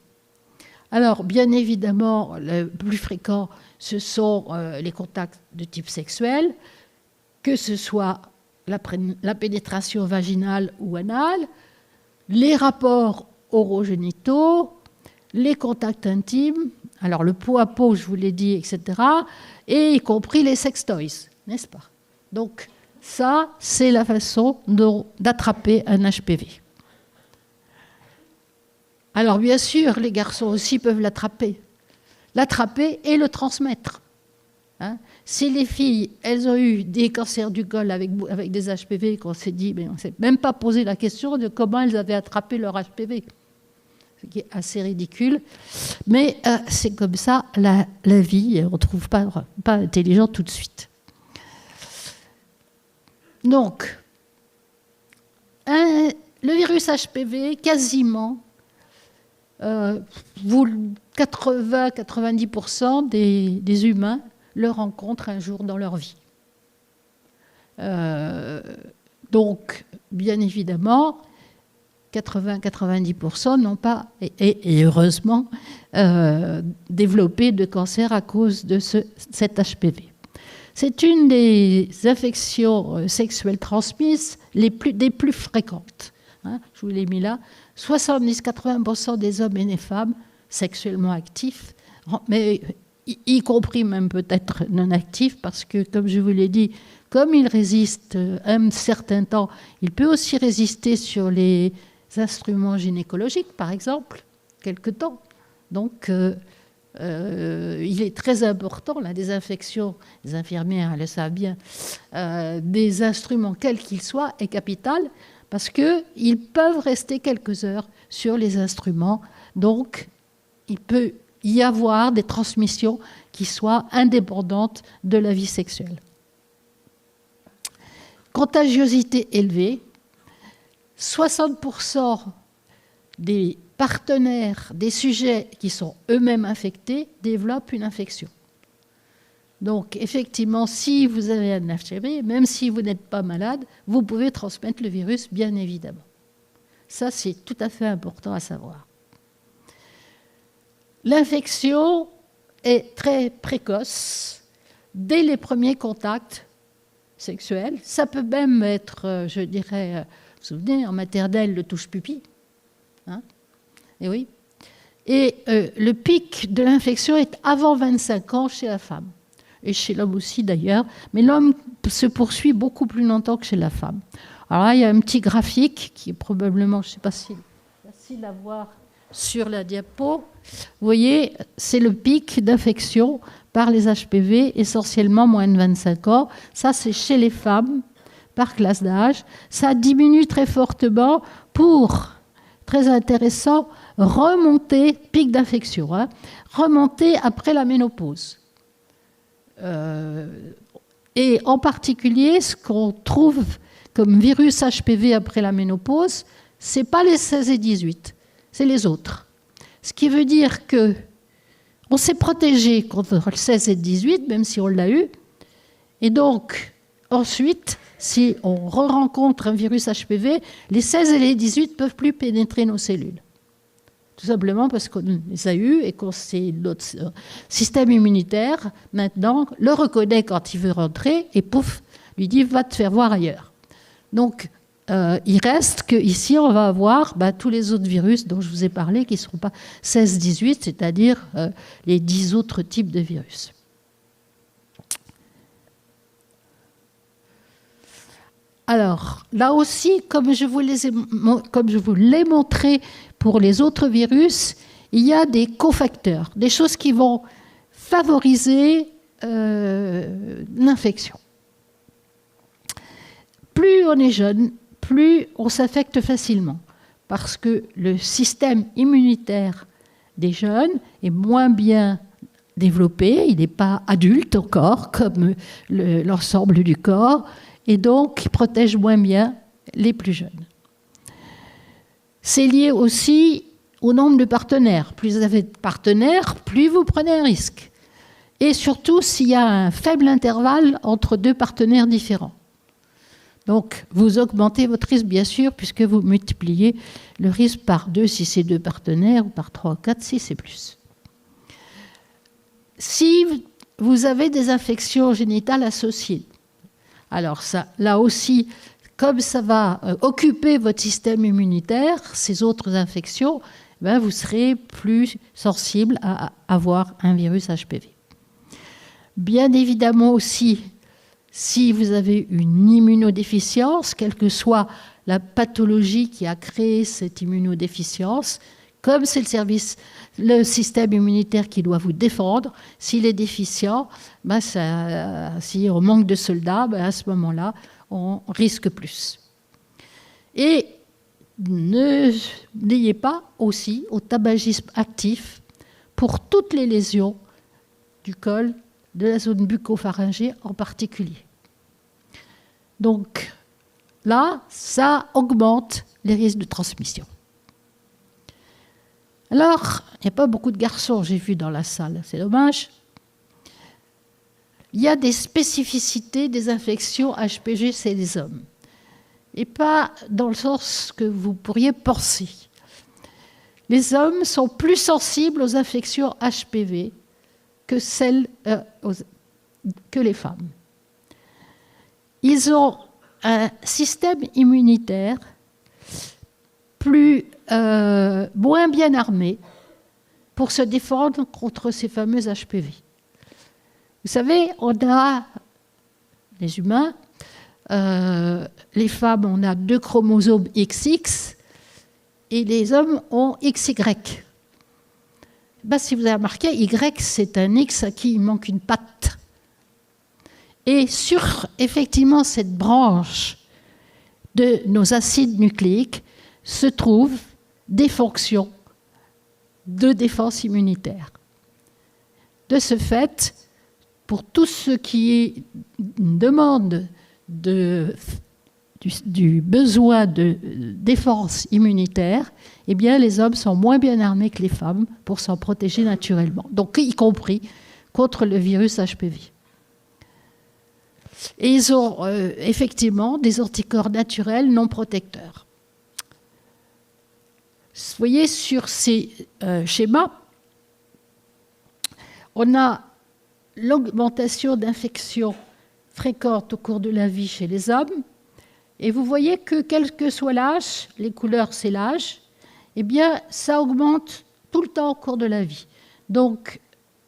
Alors, bien évidemment, le plus fréquent, ce sont les contacts de type sexuel, que ce soit la pénétration vaginale ou anale, les rapports orogénitaux, les contacts intimes, alors le peau à peau, je vous l'ai dit, etc., et y compris les sextoys, n'est-ce pas ? Donc, ça, c'est la façon d'attraper un HPV. Alors, bien sûr, les garçons aussi peuvent l'attraper et le transmettre. Hein ? Si les filles, elles ont eu des cancers du col avec des HPV, qu'on s'est dit, mais on ne s'est même pas posé la question de comment elles avaient attrapé leur HPV. Ce qui est assez ridicule. Mais c'est comme ça la vie, on ne trouve pas intelligent tout de suite. Donc, le virus HPV, quasiment, 80-90% des humains le rencontrent un jour dans leur vie. Donc, bien évidemment, 80-90% n'ont pas, et heureusement, développé de cancer à cause de cet HPV. C'est une des infections sexuelles transmises des plus fréquentes. Hein, je vous l'ai mis là. 70-80% des hommes et des femmes sexuellement actifs, mais y compris même peut-être non actifs, parce que, comme je vous l'ai dit, comme il résiste un certain temps, il peut aussi résister sur les instruments gynécologiques, par exemple, quelque temps. Donc, il est très important, la désinfection, les infirmières elles le savent bien, des instruments quels qu'ils soient est capital parce qu'ils peuvent rester quelques heures sur les instruments. Donc, il peut y avoir des transmissions qui soient indépendantes de la vie sexuelle. Contagiosité élevée, 60% des partenaires, des sujets qui sont eux-mêmes infectés, développent une infection. Donc, effectivement, si vous avez un HIV, même si vous n'êtes pas malade, vous pouvez transmettre le virus, bien évidemment. Ça, c'est tout à fait important à savoir. L'infection est très précoce dès les premiers contacts sexuels. Ça peut même être, je dirais, vous vous souvenez, en maternelle, le touche-pupille. Hein? Et oui. Et le pic de l'infection est avant 25 ans chez la femme. Et chez l'homme aussi d'ailleurs. Mais l'homme se poursuit beaucoup plus longtemps que chez la femme. Alors là, il y a un petit graphique qui est probablement, je ne sais pas si facile à voir sur la diapo. Vous voyez, c'est le pic d'infection par les HPV, essentiellement moins de 25 ans. Ça, c'est chez les femmes, par classe d'âge. Ça diminue très fortement pour, très intéressant, remonter, pic d'infection, hein, remonter après la ménopause. Et en particulier, ce qu'on trouve comme virus HPV après la ménopause, ce n'est pas les 16 et 18, c'est les autres. Ce qui veut dire qu'on s'est protégé contre le 16 et 18, même si on l'a eu. Et donc, ensuite, si on rencontre un virus HPV, les 16 et les 18 ne peuvent plus pénétrer nos cellules. Tout simplement parce qu'on les a eus et que notre système immunitaire, maintenant, le reconnaît quand il veut rentrer et pouf, lui dit « va te faire voir ailleurs ». Donc, il reste qu'ici, on va avoir tous les autres virus dont je vous ai parlé qui ne seront pas 16-18, c'est-à-dire les 10 autres types de virus. Alors, là aussi, comme je vous l'ai montré pour les autres virus, il y a des cofacteurs, des choses qui vont favoriser l'infection. Plus on est jeune, plus on s'affecte facilement, parce que le système immunitaire des jeunes est moins bien développé, il n'est pas adulte encore, comme l'ensemble du corps, et donc il protège moins bien les plus jeunes. C'est lié aussi au nombre de partenaires. Plus vous avez de partenaires, plus vous prenez un risque. Et surtout s'il y a un faible intervalle entre deux partenaires différents. Donc, vous augmentez votre risque, bien sûr, puisque vous multipliez le risque par 2 si c'est 2 partenaires, ou par 3 ou 4 si c'est plus. Si vous avez des infections génitales associées, alors ça, là aussi, comme ça va occuper votre système immunitaire, ces autres infections, vous serez plus sensible à avoir un virus HPV. Bien évidemment aussi, si vous avez une immunodéficience, quelle que soit la pathologie qui a créé cette immunodéficience, comme c'est le système immunitaire qui doit vous défendre, s'il est déficient, si on manque de soldats, à ce moment-là, on risque plus. Et n'ayez pas aussi au tabagisme actif pour toutes les lésions du col, de la zone bucco-pharyngée en particulier. Donc là, ça augmente les risques de transmission. Alors, il n'y a pas beaucoup de garçons, j'ai vu dans la salle, c'est dommage. Il y a des spécificités des infections HPV chez les hommes, et pas dans le sens que vous pourriez penser. Les hommes sont plus sensibles aux infections HPV que les femmes. Ils ont un système immunitaire moins bien armé pour se défendre contre ces fameux HPV. Vous savez, on a, les humains, les femmes, on a 2 chromosomes XX et les hommes ont XY. ben, si vous avez remarqué, Y, c'est un X à qui il manque une patte. Et sur, effectivement, cette branche de nos acides nucléiques se trouvent des fonctions de défense immunitaire. De ce fait, pour tout ce qui est une demande du besoin de défense immunitaire, eh bien, les hommes sont moins bien armés que les femmes pour s'en protéger naturellement, donc y compris contre le virus HPV. Et ils ont effectivement des anticorps naturels non protecteurs. Vous voyez, sur ces schémas, on a l'augmentation d'infections fréquentes au cours de la vie chez les hommes. Et vous voyez que quel que soit l'âge, les couleurs c'est l'âge, eh bien ça augmente tout le temps au cours de la vie. Donc,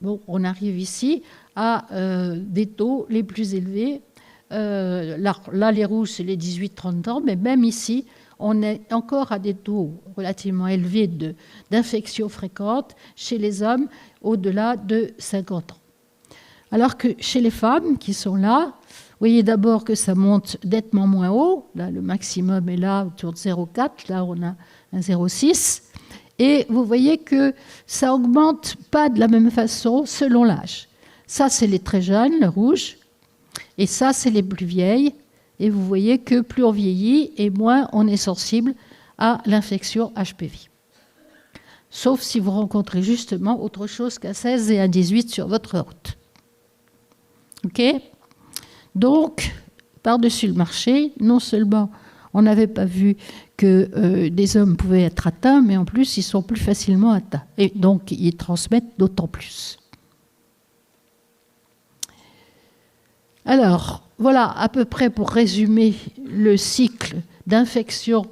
bon, on arrive ici à des taux les plus élevés. Là, les rouges, c'est les 18-30 ans, mais même ici, on est encore à des taux relativement élevés d'infections fréquentes chez les hommes au-delà de 50 ans. Alors que chez les femmes qui sont là, vous voyez d'abord que ça monte nettement moins haut. Là, le maximum est là autour de 0,4. Là, on a un 0,6. Et vous voyez que ça augmente pas de la même façon selon l'âge. Ça, c'est les très jeunes, le rouge. Et ça, c'est les plus vieilles. Et vous voyez que plus on vieillit et moins on est sensible à l'infection HPV. Sauf si vous rencontrez justement autre chose qu'un 16 et un 18 sur votre route. OK ? Donc, par-dessus le marché, non seulement on n'avait pas vu que des hommes pouvaient être atteints, mais en plus, ils sont plus facilement atteints. Et donc, ils transmettent d'autant plus. Alors, voilà à peu près pour résumer le cycle d'infection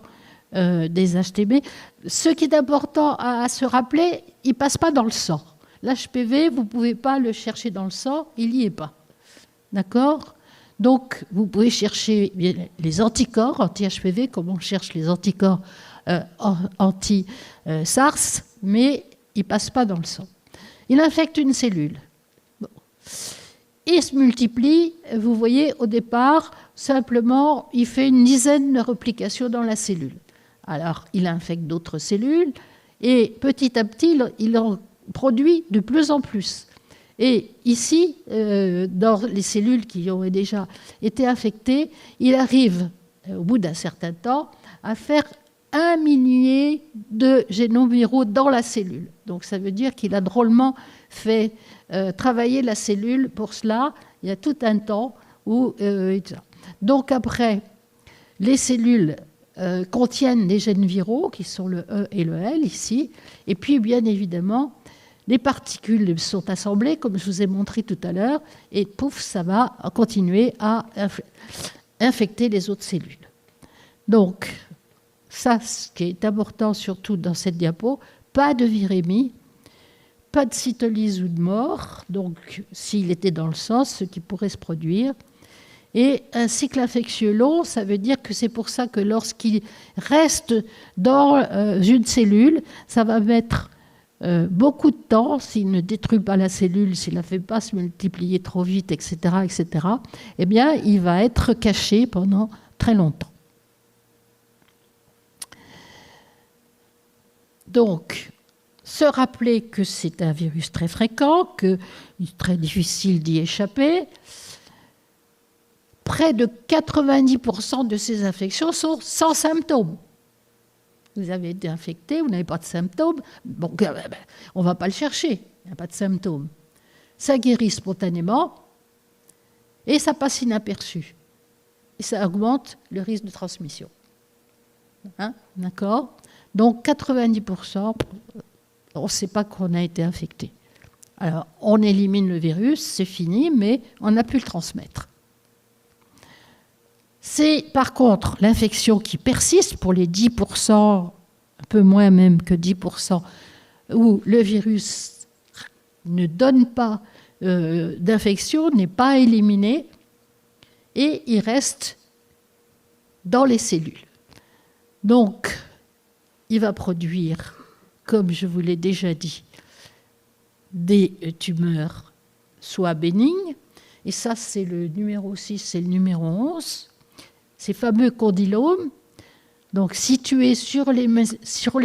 des HTB. Ce qui est important à se rappeler, il ne passe pas dans le sang. L'HPV, vous ne pouvez pas le chercher dans le sang, il n'y est pas. D'accord ? Donc, vous pouvez chercher les anticorps anti-HPV, comme on cherche les anticorps anti-SARS, mais il ne passe pas dans le sang. Il infecte une cellule. Bon. Il se multiplie, vous voyez, au départ, simplement, il fait une dizaine de replications dans la cellule. Alors, il infecte d'autres cellules, et petit à petit, il en produit de plus en plus. Et ici, dans les cellules qui ont déjà été infectées, il arrive, au bout d'un certain temps, à faire 1 millier de génomes viraux dans la cellule. Donc ça veut dire qu'il a drôlement fait travailler la cellule pour cela. Il y a tout un temps où... donc après, les cellules contiennent des gènes viraux, qui sont le E et le L ici, et puis bien évidemment... Les particules sont assemblées, comme je vous ai montré tout à l'heure, et pouf, ça va continuer à infecter les autres cellules. Donc, ça, ce qui est important surtout dans cette diapo, pas de virémie, pas de cytolyse ou de mort, donc s'il était dans le sang, ce qui pourrait se produire. Et un cycle infectieux long, ça veut dire que c'est pour ça que lorsqu'il reste dans une cellule, ça va mettre... beaucoup de temps, s'il ne détruit pas la cellule, s'il ne la fait pas se multiplier trop vite, etc., eh bien, il va être caché pendant très longtemps. Donc, se rappeler que c'est un virus très fréquent, qu'il est très difficile d'y échapper. Près de 90% de ces infections sont sans symptômes. Vous avez été infecté, vous n'avez pas de symptômes, bon, on ne va pas le chercher, il n'y a pas de symptômes. Ça guérit spontanément et ça passe inaperçu. Et ça augmente le risque de transmission. Hein, d'accord ? Donc 90%, on ne sait pas qu'on a été infecté. Alors, on élimine le virus, c'est fini, mais on n'a pu le transmettre. C'est par contre l'infection qui persiste pour les 10%, un peu moins même que 10%, où le virus ne donne pas d'infection, n'est pas éliminé, et il reste dans les cellules. Donc, il va produire, comme je vous l'ai déjà dit, des tumeurs soit bénignes, et ça c'est le numéro 6 et le numéro 11, ces fameux condylomes, donc situés sur les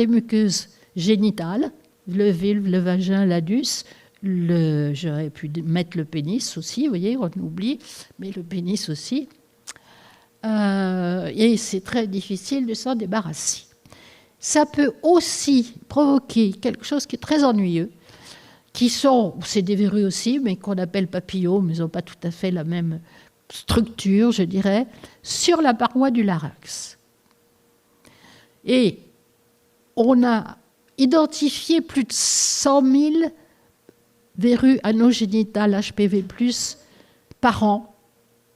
muqueuses génitales, le vulve, le vagin, l'anus, j'aurais pu mettre le pénis aussi, vous voyez, on oublie, mais le pénis aussi. Et c'est très difficile de s'en débarrasser. Ça peut aussi provoquer quelque chose qui est très ennuyeux, c'est des verrues aussi, mais qu'on appelle papillomes, mais ils n'ont pas tout à fait la même structure, je dirais, sur la paroi du larynx. Et on a identifié plus de 100 000 verrues anogénitales HPV+, par an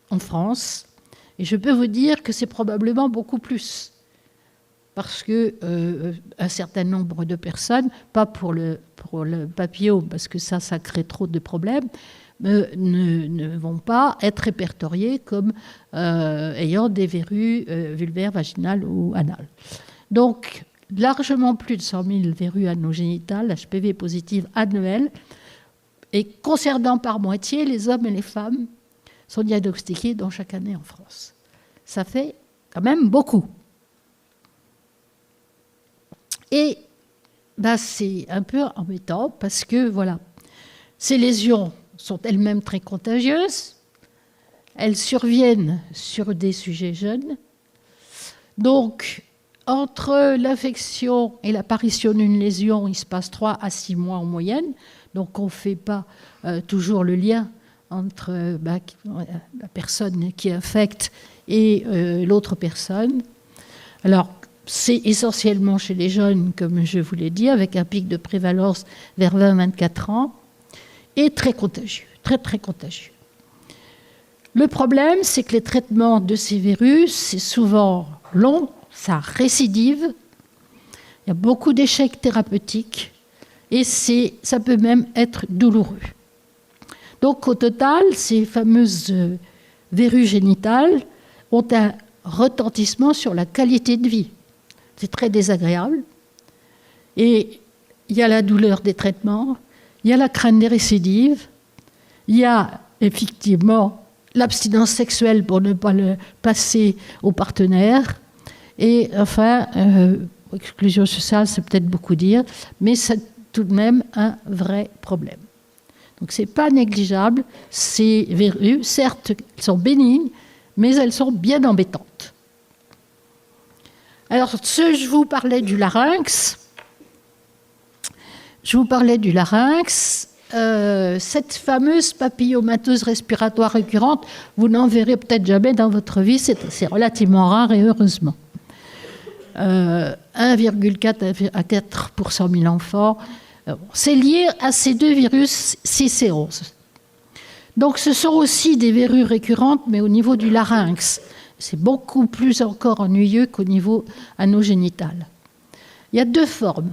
en France. Et je peux vous dire que c'est probablement beaucoup plus. Parce que un certain nombre de personnes, pas pour le papillome, parce que ça crée trop de problèmes, ne vont pas être répertoriées comme ayant des verrues vulvaires, vaginales ou anales. Donc, largement plus de 100 000 verrues anogénitales, HPV positives annuelles, et concernant par moitié les hommes et les femmes, sont diagnostiqués dans chaque année en France. Ça fait quand même beaucoup. Et c'est un peu embêtant parce que voilà, ces lésions sont elles-mêmes très contagieuses. Elles surviennent sur des sujets jeunes. Donc, entre l'infection et l'apparition d'une lésion, il se passe 3 à 6 mois en moyenne. Donc, on ne fait pas toujours le lien entre la personne qui infecte et l'autre personne. Alors, c'est essentiellement chez les jeunes, comme je vous l'ai dit, avec un pic de prévalence vers 20-24 ans, et très contagieux, très très contagieux. Le problème, c'est que les traitements de ces virus, c'est souvent long, ça récidive, il y a beaucoup d'échecs thérapeutiques, et ça peut même être douloureux. Donc au total, ces fameuses verrues génitales ont un retentissement sur la qualité de vie. C'est très désagréable. Et il y a la douleur des traitements, il y a la crainte des récidives, il y a effectivement l'abstinence sexuelle pour ne pas le passer au partenaire. Et enfin, exclusion sociale, c'est peut-être beaucoup dire, mais c'est tout de même un vrai problème. Donc ce n'est pas négligeable. Ces verrues, certes, elles sont bénignes, mais elles sont bien embêtantes. Alors, je vous parlais du larynx. Cette fameuse papillomatose respiratoire récurrente, vous n'en verrez peut-être jamais dans votre vie, c'est relativement rare et heureusement. 1,4 à 4 pour 100 000 enfants. C'est lié à ces deux virus 6 et 11. Donc ce sont aussi des verrues récurrentes, mais au niveau du larynx. C'est beaucoup plus encore ennuyeux qu'au niveau anogénital. Il y a 2 formes.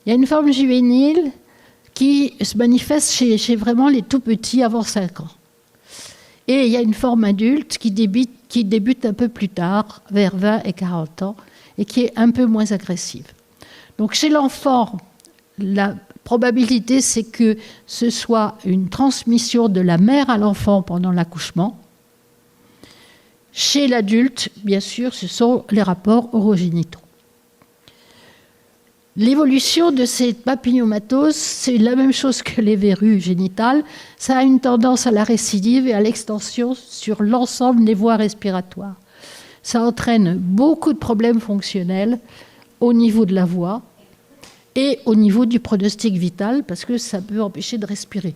Il y a une forme juvénile qui se manifeste chez vraiment les tout petits avant 5 ans. Et il y a une forme adulte qui débute un peu plus tard, vers 20 et 40 ans, et qui est un peu moins agressive. Donc chez l'enfant, la probabilité, c'est que ce soit une transmission de la mère à l'enfant pendant l'accouchement. Chez l'adulte, bien sûr, ce sont les rapports orogénitaux. L'évolution de ces papillomatoses, c'est la même chose que les verrues génitales. Ça a une tendance à la récidive et à l'extension sur l'ensemble des voies respiratoires. Ça entraîne beaucoup de problèmes fonctionnels au niveau de la voix et au niveau du pronostic vital, parce que ça peut empêcher de respirer.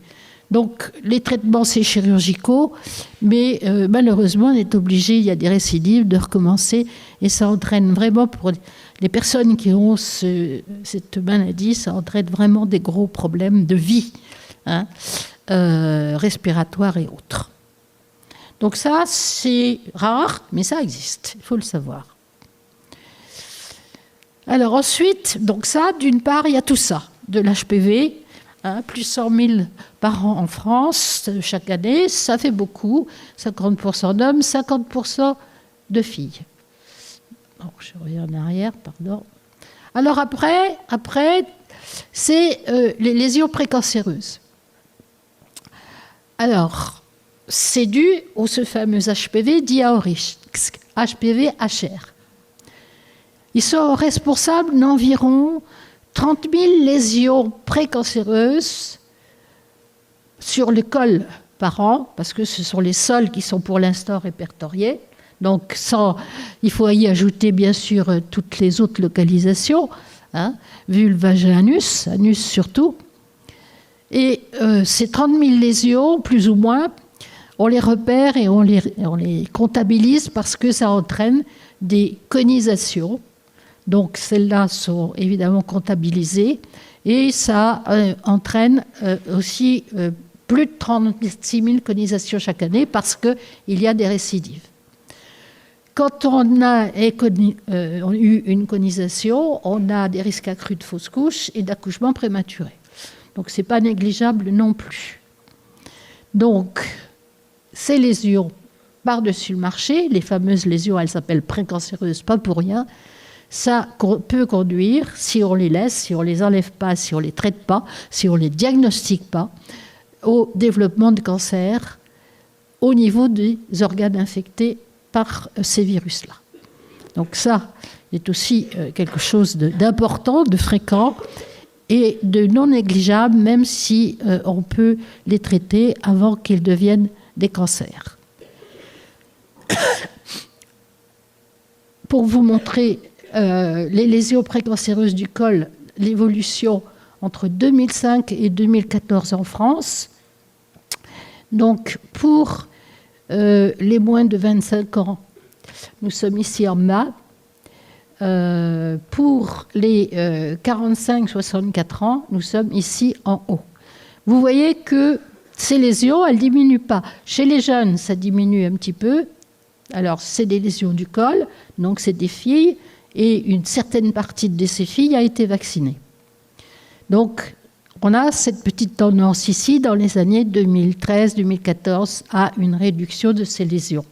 Donc, les traitements, c'est chirurgicaux, mais malheureusement, on est obligé, il y a des récidives, de recommencer, et ça entraîne vraiment, pour les personnes qui ont cette maladie, ça entraîne vraiment des gros problèmes de vie, respiratoires et autres. Donc ça, c'est rare, mais ça existe, il faut le savoir. Alors ensuite, donc ça, d'une part, il y a tout ça, de l'HPV, plus 100 000 par an en France chaque année, ça fait beaucoup, 50% d'hommes, 50% de filles. Bon, je reviens en arrière, pardon. Alors après c'est les lésions précancéreuses. Alors, c'est dû au ce fameux HPV dit à risque, HPV-HR. Ils sont responsables d'environ 30 000 lésions précancéreuses sur le col par an, parce que ce sont les seuls qui sont pour l'instant répertoriés. Donc, il faut y ajouter bien sûr toutes les autres localisations, vulve, anus surtout. Et ces 30 000 lésions, plus ou moins, on les repère et on les comptabilise parce que ça entraîne des conisations. Donc, celles-là sont évidemment comptabilisées et ça entraîne aussi plus de 36 000 conisations chaque année parce qu'il y a des récidives. Quand on a eu une conisation, on a des risques accrus de fausse couche et d'accouchement prématuré. Donc, ce n'est pas négligeable non plus. Donc, ces lésions par-dessus le marché, les fameuses lésions, elles s'appellent précancéreuses, pas pour rien, ça peut conduire, si on les laisse, si on les enlève pas, si on les traite pas, si on les diagnostique pas, au développement de cancer au niveau des organes infectés par ces virus-là. Donc ça est aussi quelque chose d'important, de fréquent et de non négligeable, même si on peut les traiter avant qu'ils deviennent des cancers. Pour vous montrer les lésions précancéreuses du col, l'évolution entre 2005 et 2014 en France. Donc, pour les moins de 25 ans, nous sommes ici en bas. Pour les 45-64 ans, nous sommes ici en haut. Vous voyez que ces lésions, elles ne diminuent pas. Chez les jeunes, ça diminue un petit peu. Alors, c'est des lésions du col, donc c'est des filles, et une certaine partie de ces filles a été vaccinée. Donc, on a cette petite tendance ici, dans les années 2013-2014, à une réduction de ces lésions.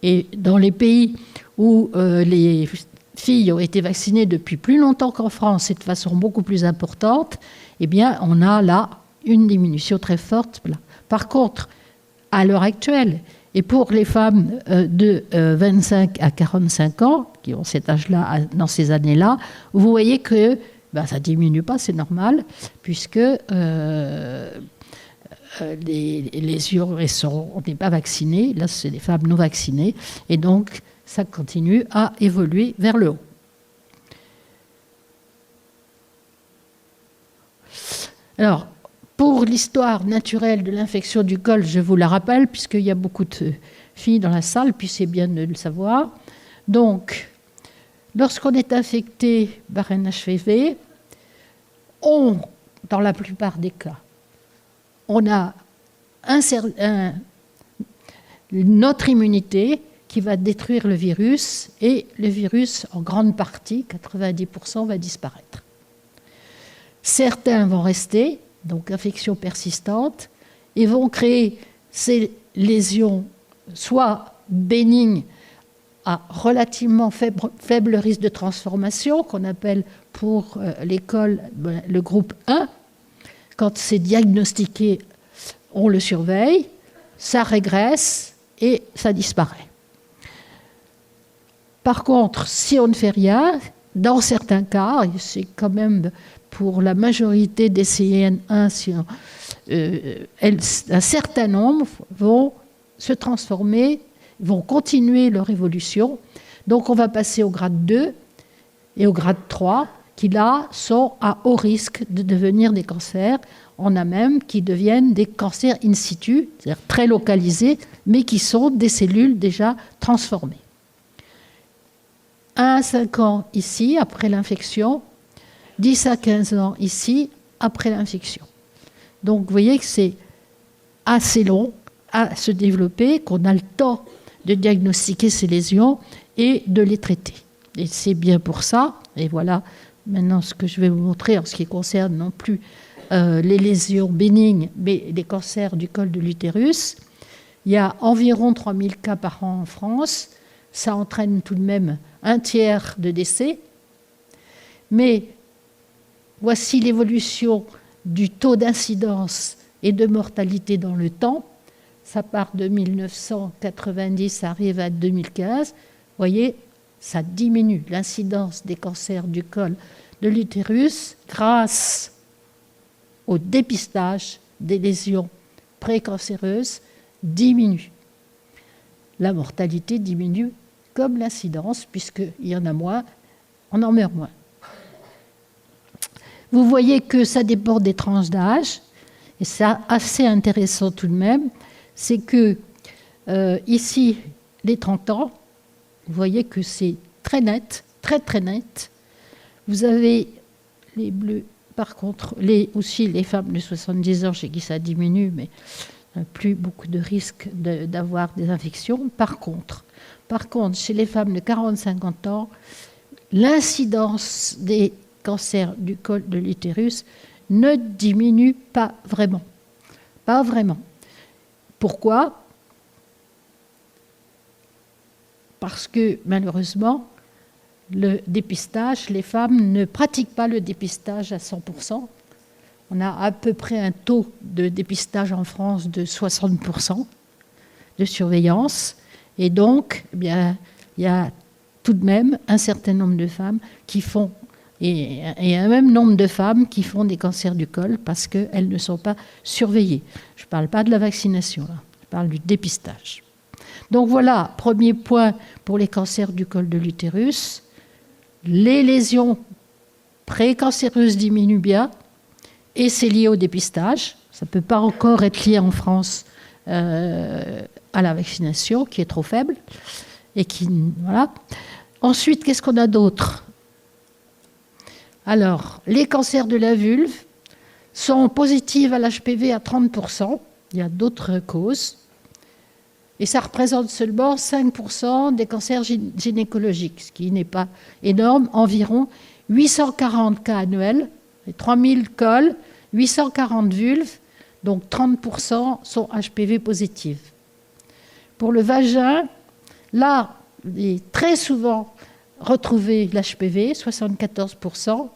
Et dans les pays où les filles ont été vaccinées depuis plus longtemps qu'en France et de façon beaucoup plus importante, eh bien, on a là une diminution très forte. Par contre, à l'heure actuelle, et pour les femmes de 25 à 45 ans, qui ont cet âge-là dans ces années-là, vous voyez que ça ne diminue pas, c'est normal, puisque les lésions, on n'est pas vacciné, là c'est des femmes non vaccinées, et donc ça continue à évoluer vers le haut. Alors, pour l'histoire naturelle de l'infection du col, je vous la rappelle, puisqu'il y a beaucoup de filles dans la salle, puis c'est bien de le savoir. Donc, lorsqu'on est infecté par un HPV, dans la plupart des cas, on a notre immunité qui va détruire le virus, et le virus, en grande partie, 90%, va disparaître. Certains vont rester, donc infection persistante, et vont créer ces lésions soit bénignes à relativement faible risque de transformation, qu'on appelle pour l'école le groupe 1. Quand c'est diagnostiqué, on le surveille, ça régresse et ça disparaît. Par contre, si on ne fait rien, dans certains cas, et c'est quand même pour la majorité des CIN1, un certain nombre vont se transformer, vont continuer leur évolution. Donc on va passer au grade 2 et au grade 3, qui là sont à haut risque de devenir des cancers. On a même qui deviennent des cancers in situ, c'est-à-dire très localisés, mais qui sont des cellules déjà transformées. 1 à 5 ans ici, après l'infection, 10 à 15 ans ici, après l'infection. Donc vous voyez que c'est assez long à se développer, qu'on a le temps de diagnostiquer ces lésions et de les traiter. Et c'est bien pour ça, et voilà maintenant ce que je vais vous montrer en ce qui concerne non plus les lésions bénignes, mais les cancers du col de l'utérus. Il y a environ 3000 cas par an en France, ça entraîne tout de même un tiers de décès, mais voici l'évolution du taux d'incidence et de mortalité dans le temps. Ça part de 1990, ça arrive à 2015. Vous voyez, ça diminue l'incidence des cancers du col de l'utérus grâce au dépistage des lésions précancéreuses diminue. La mortalité diminue comme l'incidence, puisqu'il y en a moins, on en meurt moins. Vous voyez que ça dépend des tranches d'âge, et c'est assez intéressant tout de même, c'est que ici, les 30 ans, vous voyez que c'est très net, très très net. Vous avez les bleus, par contre, aussi les femmes de 70 ans chez qui ça diminue, mais plus beaucoup de risques d'avoir des infections. Par contre, chez les femmes de 40-50 ans, l'incidence des cancers du col de l'utérus ne diminue pas vraiment. Pas vraiment. Pourquoi ? Parce que malheureusement, le dépistage, les femmes ne pratiquent pas le dépistage à 100%. On a à peu près un taux de dépistage en France de 60% de surveillance. Et donc, eh bien, il y a tout de même un certain nombre de femmes qui font, et un même nombre de femmes qui font des cancers du col parce qu'elles ne sont pas surveillées. Je ne parle pas de la vaccination, là. Je parle du dépistage. Donc voilà, premier point pour les cancers du col de l'utérus. Les lésions précancéreuses diminuent bien et c'est lié au dépistage. Ça ne peut pas encore être lié en France à la vaccination qui est trop faible. Et qui, voilà. Ensuite, qu'est-ce qu'on a d'autre ? Alors, les cancers de la vulve sont positifs à l'HPV à 30%. Il y a d'autres causes. Et ça représente seulement 5% des cancers gynécologiques, ce qui n'est pas énorme, environ 840 cas annuels, 3000 cols, 840 vulves, donc 30% sont HPV positives. Pour le vagin, là, il est très souvent retrouvé l'HPV, 74%,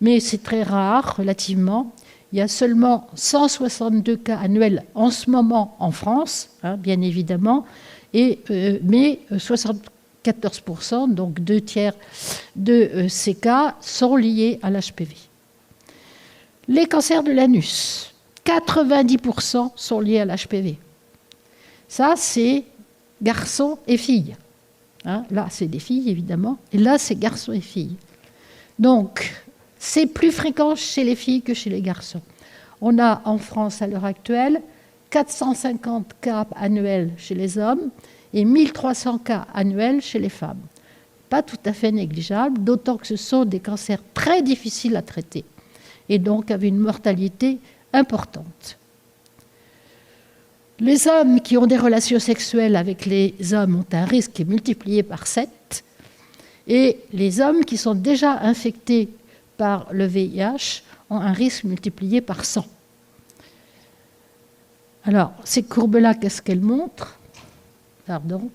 mais c'est très rare relativement. Il y a seulement 162 cas annuels en ce moment en France, hein, bien évidemment, mais 74%, donc 2/3 de ces cas, sont liés à l'HPV. Les cancers de l'anus, 90% sont liés à l'HPV. Ça, c'est garçons et filles. Hein, là, c'est des filles, évidemment, et là, c'est garçons et filles. Donc, c'est plus fréquent chez les filles que chez les garçons. On a en France, à l'heure actuelle, 450 cas annuels chez les hommes et 1300 cas annuels chez les femmes. Pas tout à fait négligeable, d'autant que ce sont des cancers très difficiles à traiter et donc avec une mortalité importante. Les hommes qui ont des relations sexuelles avec les hommes ont un risque qui est multiplié par 7, et les hommes qui sont déjà infectés par le VIH ont un risque multiplié par 100. Alors, ces courbes-là, qu'est-ce qu'elles montrent ? Pardon.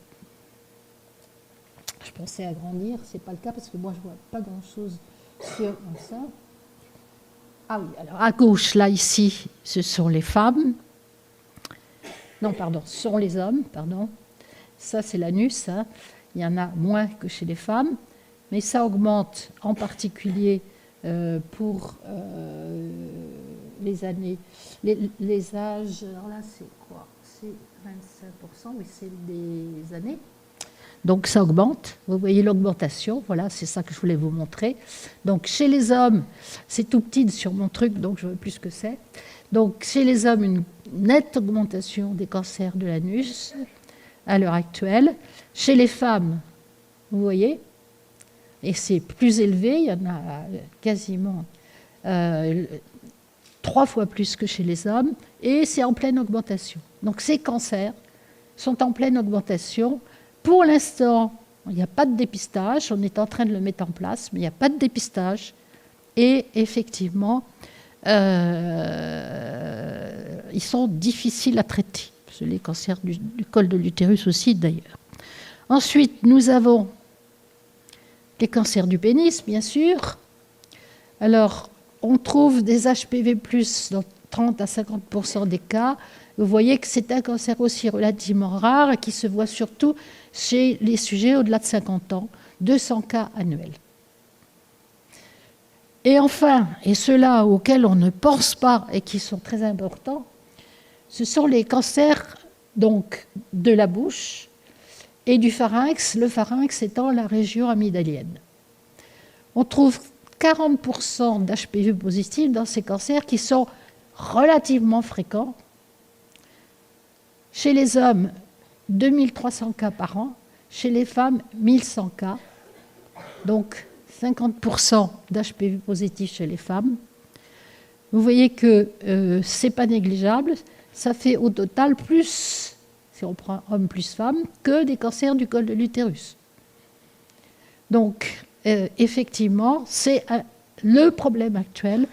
Je pensais agrandir, ce n'est pas le cas parce que moi, je ne vois pas grand-chose sur ça. Ah oui, alors à gauche, là, ici, ce sont les femmes. Non, pardon, ce sont les hommes, pardon. Ça, c'est l'anus, hein. Il y en a moins que chez les femmes, mais ça augmente en particulier pour les années, les âges. Alors là, c'est quoi ? C'est 25%, oui, c'est des années. Donc ça augmente, vous voyez l'augmentation, voilà, c'est ça que je voulais vous montrer. Donc chez les hommes, c'est tout petit sur mon truc, donc je ne vois plus ce que c'est. Donc chez les hommes, une nette augmentation des cancers de l'anus à l'heure actuelle. Chez les femmes, vous voyez, et c'est plus élevé, il y en a quasiment 3 fois plus que chez les hommes, et c'est en pleine augmentation. Donc ces cancers sont en pleine augmentation. Pour l'instant, il n'y a pas de dépistage, on est en train de le mettre en place, mais il n'y a pas de dépistage. Et effectivement, ils sont difficiles à traiter. Les cancers du col de l'utérus aussi, d'ailleurs. Ensuite, nous avons les cancers du pénis, bien sûr. Alors, on trouve des HPV+, dans 30 à 50% des cas, vous voyez que c'est un cancer aussi relativement rare et qui se voit surtout chez les sujets au-delà de 50 ans, 200 cas annuels. Et enfin, et ceux-là auxquels on ne pense pas et qui sont très importants, ce sont les cancers donc, de la bouche et du pharynx, le pharynx étant la région amygdalienne. On trouve 40% d'HPV positifs dans ces cancers qui sont relativement fréquents. Chez les hommes, 2300 cas par an, chez les femmes, 1100 cas. Donc 50% d'HPV positifs chez les femmes. Vous voyez que ce n'est pas négligeable. Ça fait au total plus, si on prend homme plus femme, que des cancers du col de l'utérus. Donc, effectivement, c'est le problème actuel.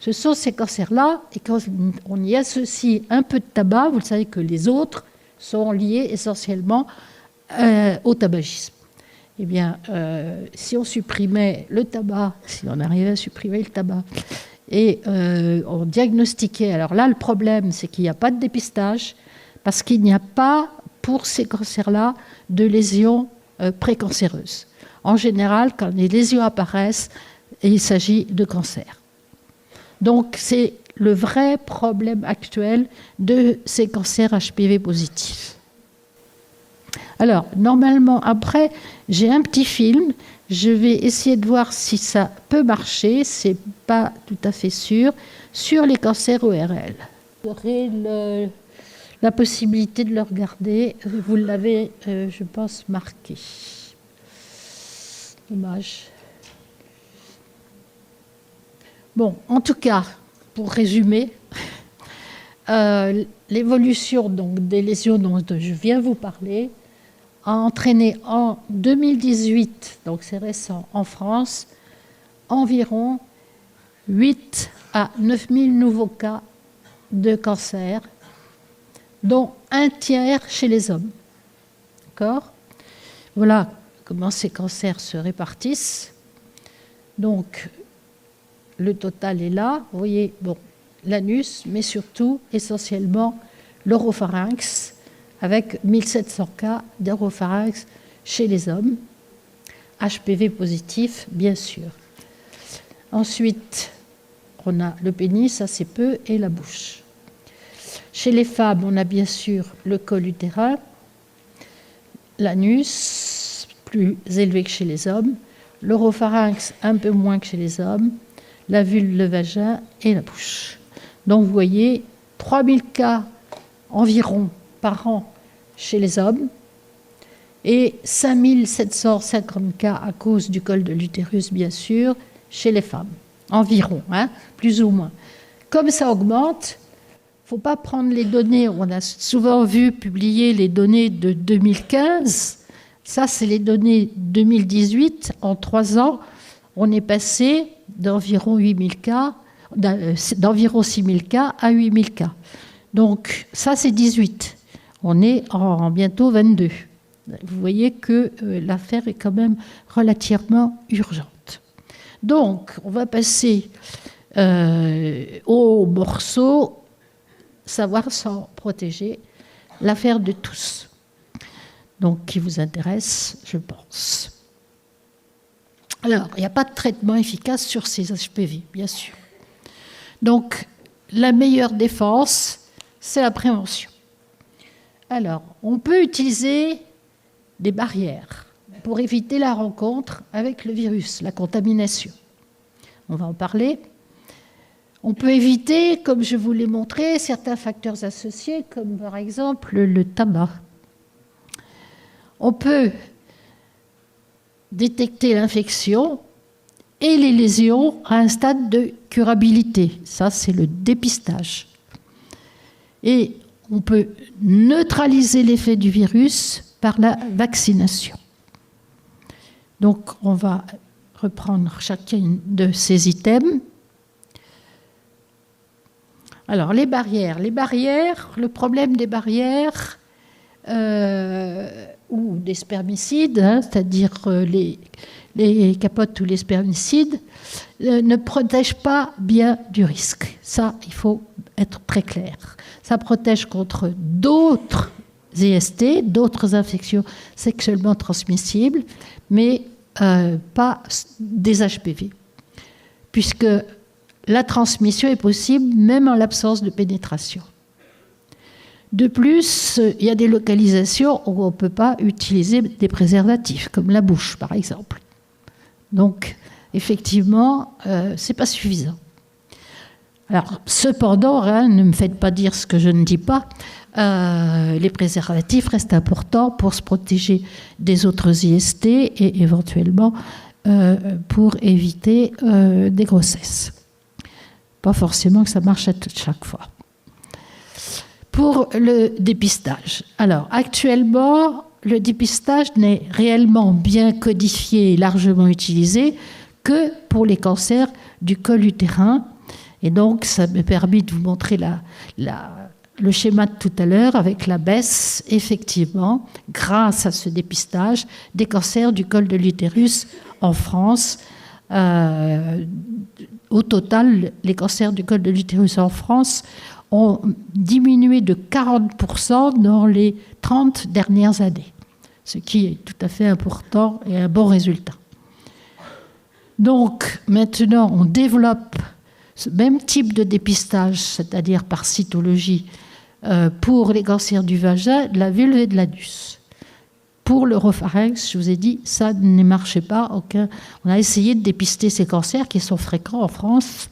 Ce sont ces cancers-là, et quand on y associe un peu de tabac, vous savez que les autres sont liés essentiellement au tabagisme. Eh bien, si on supprimait le tabac, si on arrivait à supprimer le tabac, et on diagnostiquait, alors là, le problème, c'est qu'il n'y a pas de dépistage, parce qu'il n'y a pas, pour ces cancers-là, de lésions précancéreuses. En général, quand les lésions apparaissent, il s'agit de cancer. Donc, c'est le vrai problème actuel de ces cancers HPV positifs. Alors, normalement, après, j'ai un petit film. Je vais essayer de voir si ça peut marcher. Ce n'est pas tout à fait sûr. Sur les cancers ORL. Vous aurez la possibilité de le regarder. Vous l'avez, je pense, marqué. Dommage. Bon, en tout cas, pour résumer, l'évolution donc, des lésions dont je viens vous parler a entraîné en 2018, donc c'est récent, en France, environ 8 à 9 000 nouveaux cas de cancer, dont un tiers chez les hommes. D'accord ? Voilà comment ces cancers se répartissent. Donc, le total est là. Vous voyez, bon, l'anus, mais surtout, essentiellement, l'oropharynx, avec 1700 cas d'oropharynx chez les hommes. HPV positif, bien sûr. Ensuite, on a le pénis, assez peu, et la bouche. Chez les femmes, on a bien sûr le col utérin, l'anus, plus élevé que chez les hommes, l'oropharynx, un peu moins que chez les hommes, la vulve, le vagin et la bouche. Donc, vous voyez, 3000 cas environ par an chez les hommes et 5750 cas à cause du col de l'utérus, bien sûr, chez les femmes. Environ, hein, plus ou moins. Comme ça augmente, il ne faut pas prendre les données. On a souvent vu publier les données de 2015. Ça, c'est les données 2018. En 3 ans, on est passé d'environ 8000 cas, d'environ 6000 cas à 8000 cas. Donc, ça, c'est 18. On est en bientôt 22. Vous voyez que l'affaire est quand même relativement urgente. Donc, on va passer au morceau savoir s'en protéger, l'affaire de tous. Donc, qui vous intéresse, je pense. Alors, il n'y a pas de traitement efficace sur ces HPV, bien sûr. Donc, la meilleure défense, c'est la prévention. Alors, on peut utiliser des barrières pour éviter la rencontre avec le virus, la contamination. On va en parler. On peut éviter, comme je vous l'ai montré, certains facteurs associés, comme par exemple le tabac. On peut détecter l'infection et les lésions à un stade de curabilité. Ça, c'est le dépistage. Et on peut neutraliser l'effet du virus par la vaccination. Donc, on va reprendre chacun de ces items. Alors, les barrières. Le problème des barrières ou des spermicides, hein, c'est-à-dire les capotes ou les spermicides, ne protègent pas bien du risque. Ça, il faut être très clair. Ça protège contre d'autres IST, d'autres infections sexuellement transmissibles, mais pas des HPV, puisque la transmission est possible même en l'absence de pénétration. De plus, il y a des localisations où on ne peut pas utiliser des préservatifs, comme la bouche par exemple. Donc, effectivement, ce n'est pas suffisant. Alors, cependant, ne me faites pas dire ce que je ne dis pas, les préservatifs restent importants pour se protéger des autres IST et éventuellement pour éviter des grossesses. Pas forcément que ça marche à chaque fois. Pour le dépistage. Alors, actuellement, le dépistage n'est réellement bien codifié et largement utilisé que pour les cancers du col utérin. Et donc, ça me permet de vous montrer le schéma de tout à l'heure avec la baisse, effectivement, grâce à ce dépistage, des cancers du col de l'utérus en France. Au total, les cancers du col de l'utérus en France ont diminué de 40% dans les 30 dernières années, ce qui est tout à fait important et un bon résultat. Donc, maintenant, on développe ce même type de dépistage, c'est-à-dire par cytologie, pour les cancers du vagin, de la vulve et de l'anus. Pour l'oropharynx, je vous ai dit, ça ne marchait pas. On a essayé de dépister ces cancers qui sont fréquents en France,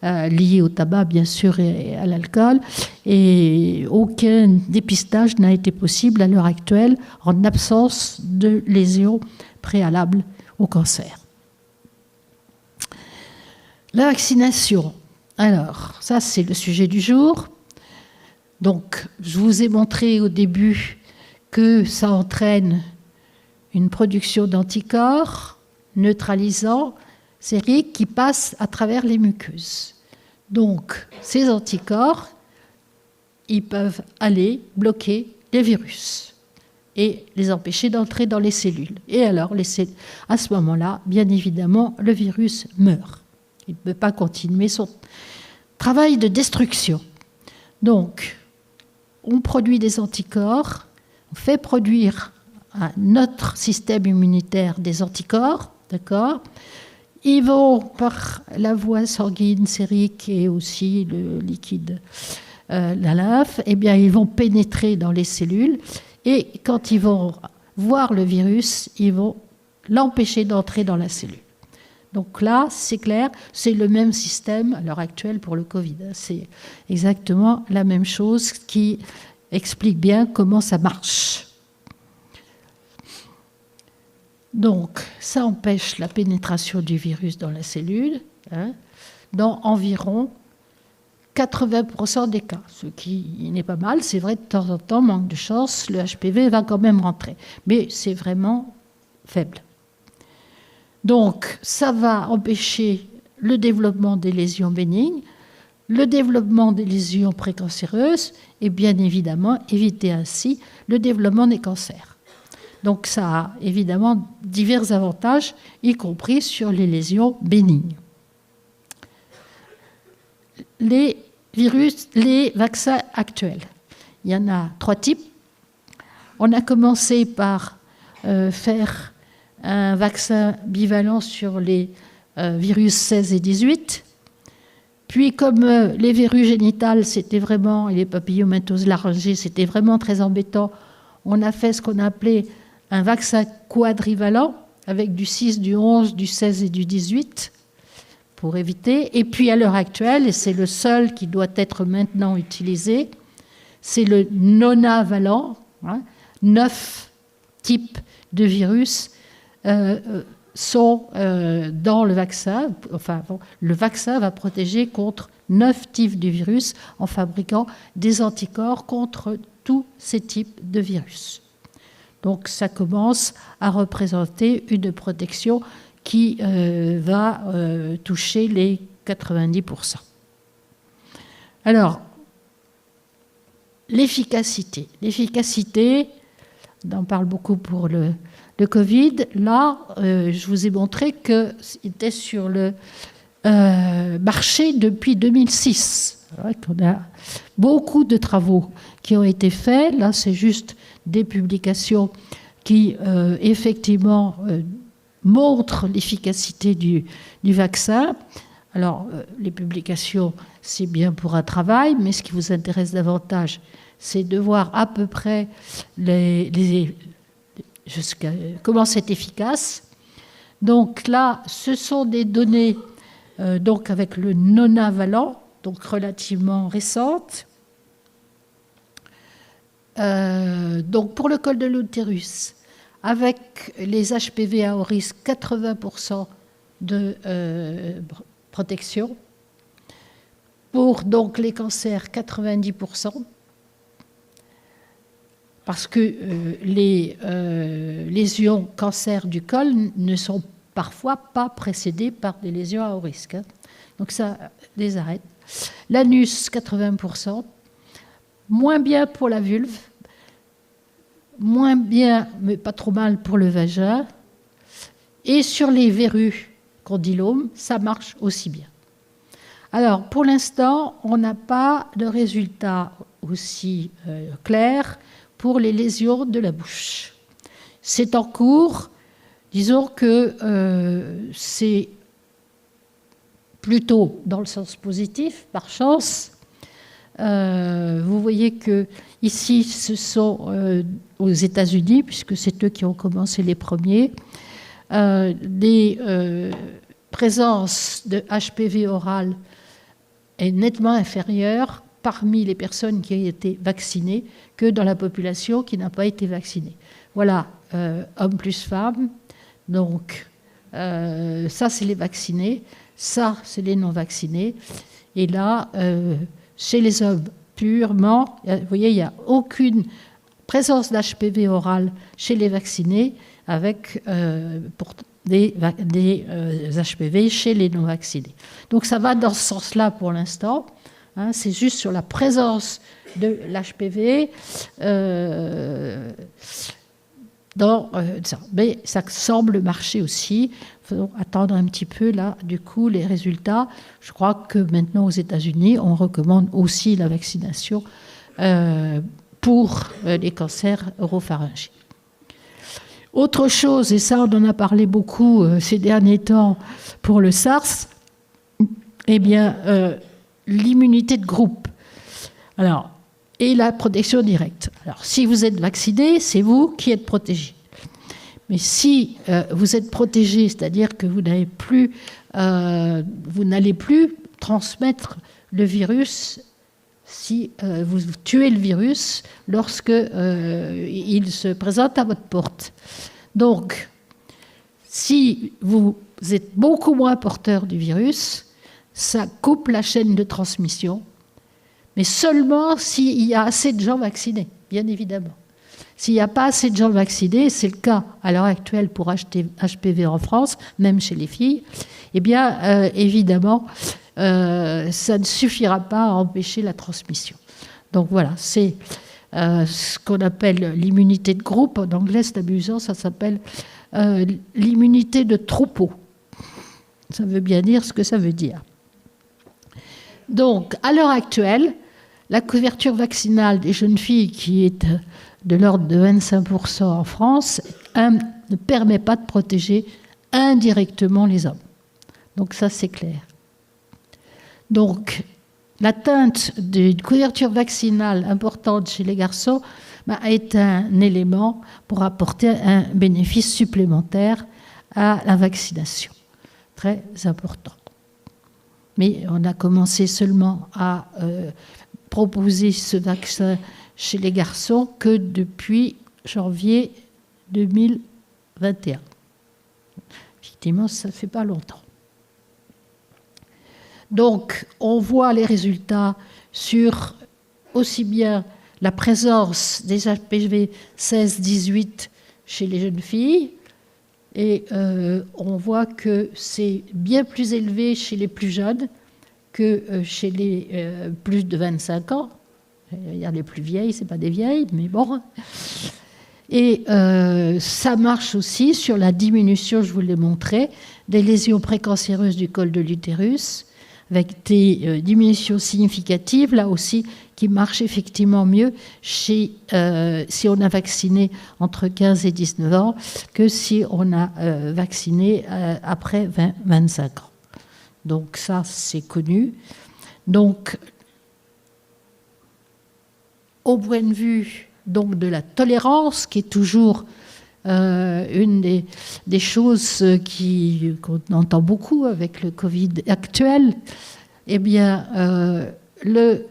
liés au tabac, bien sûr, et à l'alcool. Et aucun dépistage n'a été possible à l'heure actuelle en absence de lésions préalables au cancer. La vaccination. Alors, ça, c'est le sujet du jour. Donc, je vous ai montré au début que ça entraîne une production d'anticorps neutralisants sériques qui passent à travers les muqueuses. Donc, ces anticorps, ils peuvent aller bloquer les virus et les empêcher d'entrer dans les cellules. Et alors, à ce moment-là, bien évidemment, le virus meurt. Il ne peut pas continuer son travail de destruction. Donc, on produit des anticorps, on fait produire à notre système immunitaire des anticorps, d'accord ? Ils vont par la voie sanguine sérique et aussi le liquide, la lymphe, eh bien, ils vont pénétrer dans les cellules et quand ils vont voir le virus, ils vont l'empêcher d'entrer dans la cellule. Donc là, c'est clair, c'est le même système à l'heure actuelle pour le Covid. C'est exactement la même chose qui explique bien comment ça marche. Donc, ça empêche la pénétration du virus dans la cellule, dans environ 80% des cas, ce qui n'est pas mal. C'est vrai, de temps en temps, manque de chance, le HPV va quand même rentrer. Mais c'est vraiment faible. Donc, ça va empêcher le développement des lésions bénignes, le développement des lésions précancéreuses et bien évidemment éviter ainsi le développement des cancers. Donc, ça a évidemment divers avantages, y compris sur les lésions bénignes. Les vaccins actuels, il y en a 3 types. On a commencé par faire un vaccin bivalent sur les virus 16 et 18. Puis, comme les verrues génitales, c'était vraiment, et les papillomatoses laryngées, c'était vraiment très embêtant, on a fait ce qu'on appelait un vaccin quadrivalent avec du 6, du 11, du 16 et du 18 pour éviter. Et puis, à l'heure actuelle, et c'est le seul qui doit être maintenant utilisé, c'est le nonavalent. 9 types de virus sont dans le vaccin. Enfin, le vaccin va protéger contre 9 types de virus en fabriquant des anticorps contre tous ces types de virus. Donc, ça commence à représenter une protection qui va toucher les 90%. Alors, l'efficacité. L'efficacité, on en parle beaucoup pour le Covid. Là, je vous ai montré que c'était sur le marché depuis 2006. On a beaucoup de travaux qui ont été faits. Là, c'est juste des publications qui, effectivement, montrent l'efficacité du vaccin. Alors, les publications, c'est bien pour un travail, mais ce qui vous intéresse davantage, c'est de voir à peu près comment c'est efficace. Donc là, ce sont des données donc avec le nonavalent, donc relativement récentes. Donc pour le col de l'utérus, avec les HPV à haut risque, 80% de protection. Pour donc les cancers, 90%. Parce que les lésions cancer du col ne sont parfois pas précédées par des lésions à haut risque. Donc ça les arrête. L'anus, 80%. Moins bien pour la vulve. Moins bien, mais pas trop mal pour le vagin. Et sur les verrues condylomes, ça marche aussi bien. Alors, pour l'instant, on n'a pas de résultat aussi clair pour les lésions de la bouche. C'est en cours. Disons que c'est plutôt dans le sens positif, par chance. Vous voyez que ici, ce sont aux États-Unis, puisque c'est eux qui ont commencé les premiers, des présences de HPV oral est nettement inférieure parmi les personnes qui ont été vaccinées que dans la population qui n'a pas été vaccinée. Voilà, hommes plus femmes. Donc, ça, c'est les vaccinés. Ça, c'est les non-vaccinés. Et là, chez les hommes purement, vous voyez, il n'y a aucune présence d'HPV oral chez les vaccinés avec pour des HPV chez les non-vaccinés. Donc ça va dans ce sens-là pour l'instant. Hein, c'est juste sur la présence de l'HPV dans ça. Mais ça semble marcher aussi. Il faut attendre un petit peu là, du coup, les résultats. Je crois que maintenant aux États-Unis, on recommande aussi la vaccination pour les cancers oropharyngiens. Autre chose, et ça on en a parlé beaucoup ces derniers temps pour le SARS, eh bien, l'immunité de groupe. Alors, et la protection directe. Alors, si vous êtes vacciné, c'est vous qui êtes protégé. Mais si vous êtes protégé, c'est-à-dire que vous n'allez plus transmettre le virus si vous tuez le virus lorsque il se présente à votre porte. Donc, si vous êtes beaucoup moins porteur du virus, ça coupe la chaîne de transmission, mais seulement s'il y a assez de gens vaccinés, bien évidemment. S'il n'y a pas assez de gens vaccinés, c'est le cas à l'heure actuelle pour HPV en France, même chez les filles, eh bien, évidemment, ça ne suffira pas à empêcher la transmission. Donc voilà, c'est ce qu'on appelle l'immunité de groupe. En anglais, c'est amusant, ça s'appelle l'immunité de troupeau. Ça veut bien dire ce que ça veut dire. Donc, à l'heure actuelle, la couverture vaccinale des jeunes filles, qui est de l'ordre de 25% en France, ne permet pas de protéger indirectement les hommes. Donc ça, c'est clair. Donc, l'atteinte d'une couverture vaccinale importante chez les garçons est un élément pour apporter un bénéfice supplémentaire à la vaccination. Très important. Mais on a commencé seulement à proposer ce vaccin chez les garçons que depuis janvier 2021. Effectivement, ça ne fait pas longtemps. Donc, on voit les résultats sur aussi bien la présence des HPV 16-18 chez les jeunes filles, et on voit que c'est bien plus élevé chez les plus jeunes que chez les plus de 25 ans. Il y a les plus vieilles, ce n'est pas des vieilles, mais bon. Et ça marche aussi sur la diminution, je vous l'ai montré, des lésions précancéreuses du col de l'utérus, avec des diminutions significatives, là aussi, qui marchent effectivement mieux si on a vacciné entre 15 et 19 ans que si on a vacciné après 25 ans. Donc ça, c'est connu. Donc, au point de vue donc, de la tolérance, qui est toujours une des choses qu'on entend beaucoup avec le Covid actuel, eh bien, le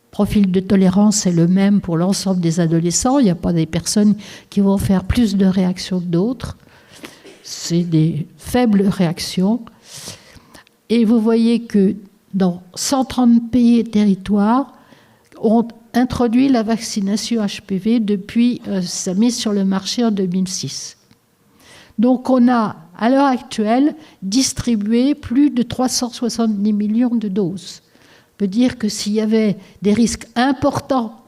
profil de tolérance est le même pour l'ensemble des adolescents. Il n'y a pas des personnes qui vont faire plus de réactions que d'autres. C'est des faibles réactions. Et vous voyez que dans 130 pays et territoires, on introduit la vaccination HPV depuis sa mise sur le marché en 2006. Donc on a, à l'heure actuelle, distribué plus de 370 millions de doses. On peut dire que s'il y avait des risques importants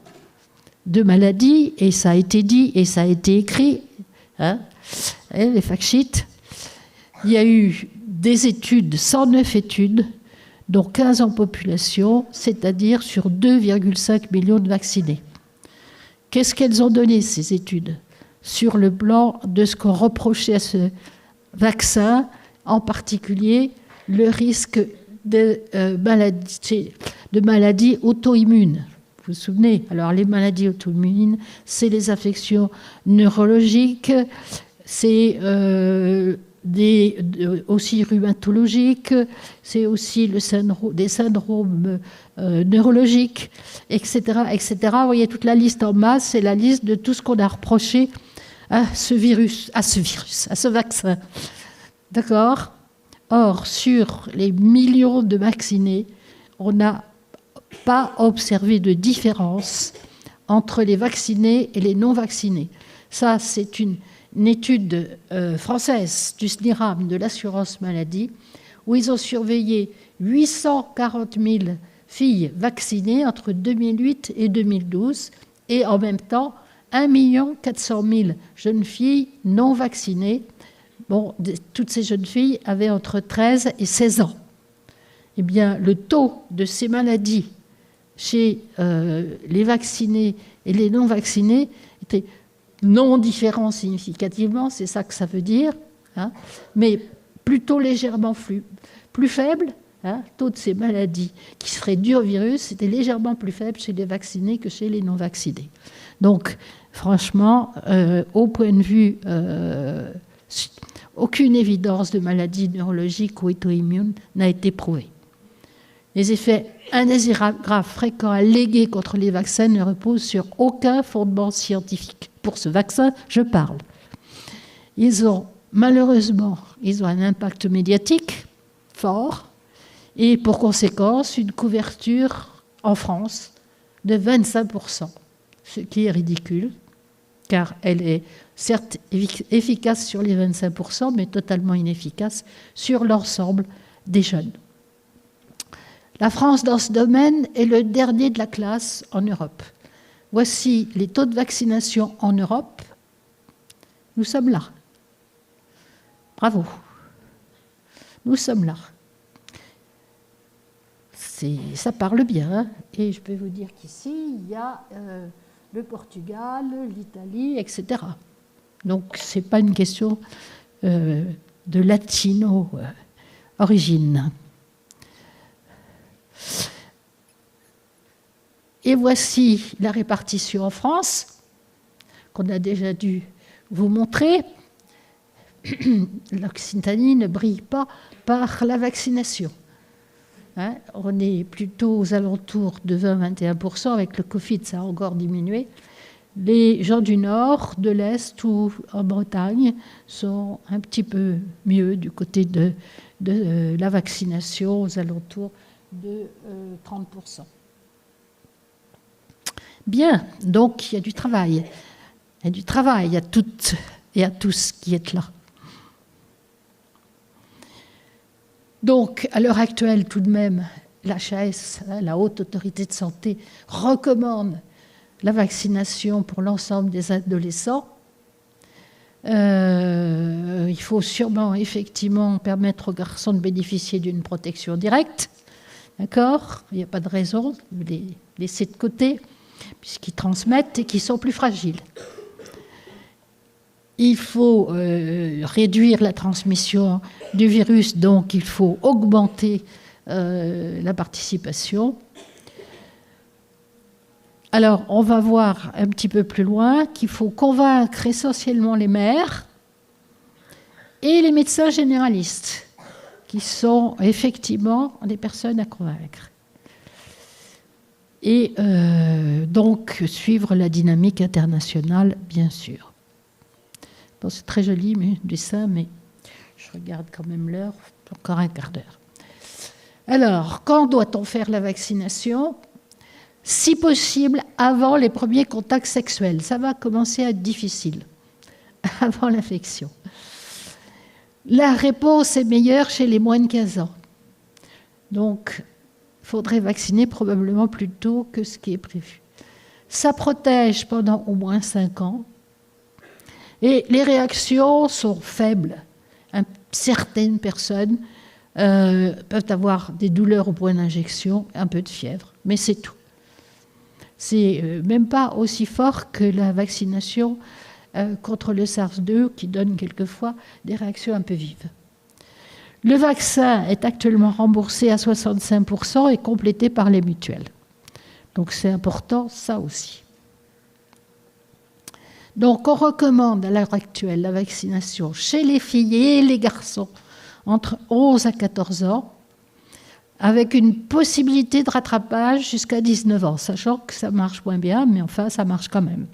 de maladies, et ça a été dit et ça a été écrit, les fact sheets, il y a eu des études, 109 études, dont 15 en population, c'est-à-dire sur 2,5 millions de vaccinés. Qu'est-ce qu'elles ont donné, ces études, sur le plan de ce qu'on reprochait à ce vaccin, en particulier le risque de maladies auto-immunes. Vous vous souvenez? Alors, les maladies auto-immunes, c'est les affections neurologiques, c'est aussi rhumatologiques, c'est aussi des syndromes neurologiques, etc., etc. Vous voyez toute la liste en masse, c'est la liste de tout ce qu'on a reproché à ce vaccin. D'accord? Or, sur les millions de vaccinés, on n'a pas observé de différence entre les vaccinés et les non-vaccinés. Ça, c'est une étude française du SNIRAM, de l'assurance maladie, où ils ont surveillé 840 000 filles vaccinées entre 2008 et 2012, et en même temps 1 400 000 jeunes filles non vaccinées. Bon, toutes ces jeunes filles avaient entre 13 et 16 ans. Eh bien, le taux de ces maladies chez les vaccinés et les non vaccinés était non différent significativement, c'est ça que ça veut dire, mais plutôt légèrement plus faible. Le taux de ces maladies qui seraient dues au virus était légèrement plus faible chez les vaccinés que chez les non vaccinés. Donc, franchement, au point de vue, aucune évidence de maladie neurologique ou auto-immune n'a été prouvée. Les effets indésirables fréquents allégués contre les vaccins ne reposent sur aucun fondement scientifique. Pour ce vaccin, je parle. Malheureusement, ils ont un impact médiatique fort et pour conséquence, une couverture en France de 25%, ce qui est ridicule, car elle est certes efficace sur les 25%, mais totalement inefficace sur l'ensemble des jeunes. La France, dans ce domaine, est le dernier de la classe en Europe. Voici les taux de vaccination en Europe. Nous sommes là. Bravo. Nous sommes là. Ça parle bien. Et je peux vous dire qu'ici, il y a le Portugal, l'Italie, etc. Donc, ce n'est pas une question de latino-origine. Et voici la répartition en France, qu'on a déjà dû vous montrer. L'Occitanie ne brille pas par la vaccination. On est plutôt aux alentours de 20-21%. Avec le Covid, ça a encore diminué. Les gens du Nord, de l'Est ou en Bretagne sont un petit peu mieux du côté de la vaccination, aux alentours de 30%. Bien, donc il y a du travail. Il y a du travail, il y a toutes et à tous qui êtes là. Donc, à l'heure actuelle, tout de même, l'HAS, la Haute Autorité de Santé, recommande la vaccination pour l'ensemble des adolescents. Il faut sûrement, effectivement, permettre aux garçons de bénéficier d'une protection directe. D'accord ? Il n'y a pas de raison de les laisser de côté, puisqu'ils transmettent et qu'ils sont plus fragiles. Il faut réduire la transmission du virus, donc il faut augmenter la participation. Alors, on va voir un petit peu plus loin qu'il faut convaincre essentiellement les mères et les médecins généralistes, qui sont effectivement des personnes à convaincre. Et donc, suivre la dynamique internationale, bien sûr. Bon, c'est très joli, mais dessin, mais je regarde quand même l'heure, encore un quart d'heure. Alors, quand doit-on faire la vaccination ? Si possible, avant les premiers contacts sexuels. Ça va commencer à être difficile, avant l'infection. La réponse est meilleure chez les moins de 15 ans. Donc, il faudrait vacciner probablement plus tôt que ce qui est prévu. Ça protège pendant au moins 5 ans. Et les réactions sont faibles. Certaines personnes peuvent avoir des douleurs au point d'injection, un peu de fièvre, mais c'est tout. C'est même pas aussi fort que la vaccination contre le SARS-2 qui donne quelquefois des réactions un peu vives. Le vaccin est actuellement remboursé à 65% et complété par les mutuelles. Donc c'est important, ça aussi. Donc on recommande à l'heure actuelle la vaccination chez les filles et les garçons entre 11 à 14 ans, avec une possibilité de rattrapage jusqu'à 19 ans, sachant que ça marche moins bien, mais enfin, ça marche quand même.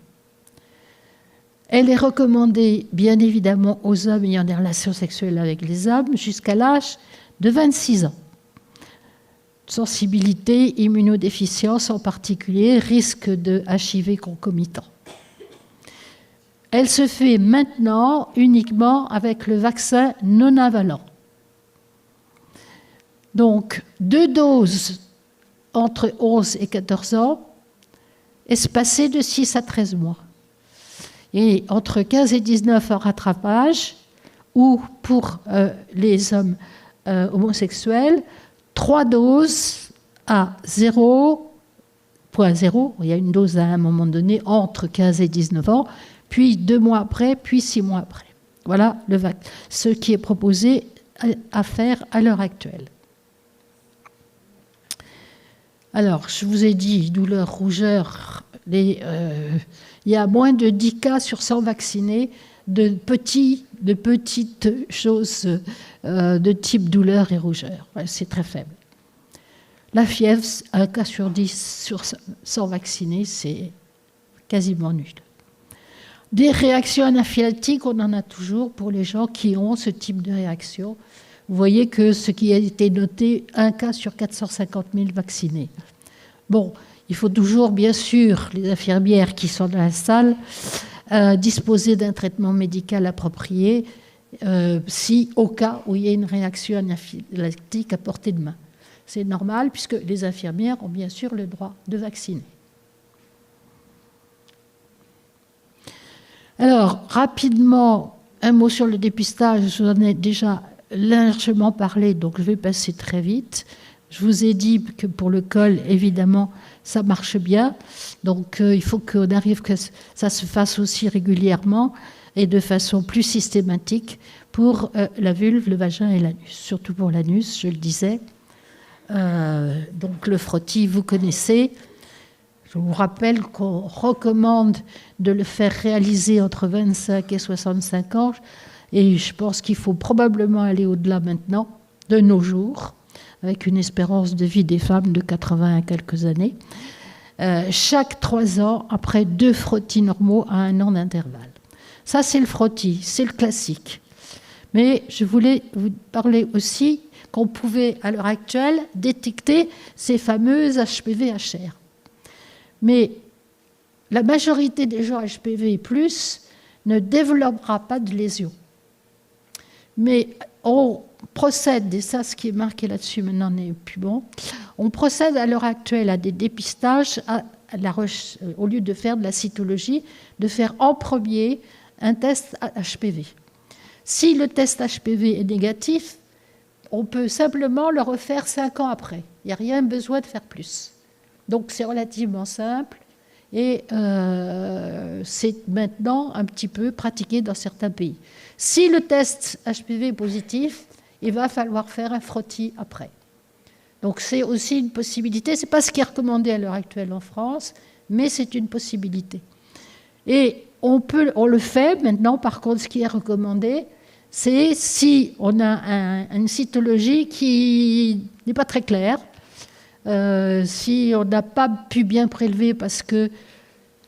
Elle est recommandée, bien évidemment, aux hommes ayant des relations sexuelles avec les hommes jusqu'à l'âge de 26 ans. Sensibilité, immunodéficience en particulier, risque de HIV concomitant. Elle se fait maintenant uniquement avec le vaccin non avalent. Donc, 2 doses entre 11 et 14 ans, espacées de 6 à 13 mois. Et entre 15 et 19 en rattrapage, ou pour les hommes homosexuels, 3 doses à 0,0, il y a une dose à un moment donné, entre 15 et 19 ans, puis 2 mois après, puis 6 mois après. Voilà ce qui est proposé à faire à l'heure actuelle. Alors, je vous ai dit, douleur, rougeur, il y a moins de 10 cas sur 100 vaccinés de petites choses de type douleur et rougeur. C'est très faible. La fièvre, un cas sur 10 sur 100 vaccinés, c'est quasiment nul. Des réactions anaphylactiques, on en a toujours pour les gens qui ont ce type de réaction. Vous voyez que ce qui a été noté, un cas sur 450 000 vaccinés. Bon, il faut toujours, bien sûr, les infirmières qui sont dans la salle, disposer d'un traitement médical approprié si, au cas où il y a une réaction anaphylactique à portée de main. C'est normal puisque les infirmières ont bien sûr le droit de vacciner. Alors, rapidement, un mot sur le dépistage. Je vous en ai déjà largement parlé, donc je vais passer très vite. Je vous ai dit que pour le col, évidemment, ça marche bien. Donc, il faut qu'on arrive que ça se fasse aussi régulièrement et de façon plus systématique pour la vulve, le vagin et l'anus. Surtout pour l'anus, je le disais. Donc, le frottis, vous connaissez. Je vous rappelle qu'on recommande de le faire réaliser entre 25 et 65 ans. Et je pense qu'il faut probablement aller au-delà maintenant, de nos jours, avec une espérance de vie des femmes de 80 à quelques années. Chaque 3 ans, après 2 frottis normaux à 1 an d'intervalle. Ça, c'est le frottis, c'est le classique. Mais je voulais vous parler aussi qu'on pouvait, à l'heure actuelle, détecter ces fameuses HPV-HR. Mais la majorité des gens HPV+, ne développera pas de lésions. Mais on procède, et ça, ce qui est marqué là-dessus maintenant n'est plus bon, on procède à l'heure actuelle à des dépistages au lieu de faire de la cytologie, de faire en premier un test HPV. Si le test HPV est négatif, on peut simplement le refaire 5 ans après. Il n'y a rien besoin de faire plus. Donc c'est relativement simple et c'est maintenant un petit peu pratiqué dans certains pays. Si le test HPV est positif, il va falloir faire un frottis après. Donc c'est aussi une possibilité. Ce n'est pas ce qui est recommandé à l'heure actuelle en France, mais c'est une possibilité. Et on le fait maintenant. Par contre, ce qui est recommandé, c'est si on a une cytologie qui n'est pas très claire, si on n'a pas pu bien prélever parce que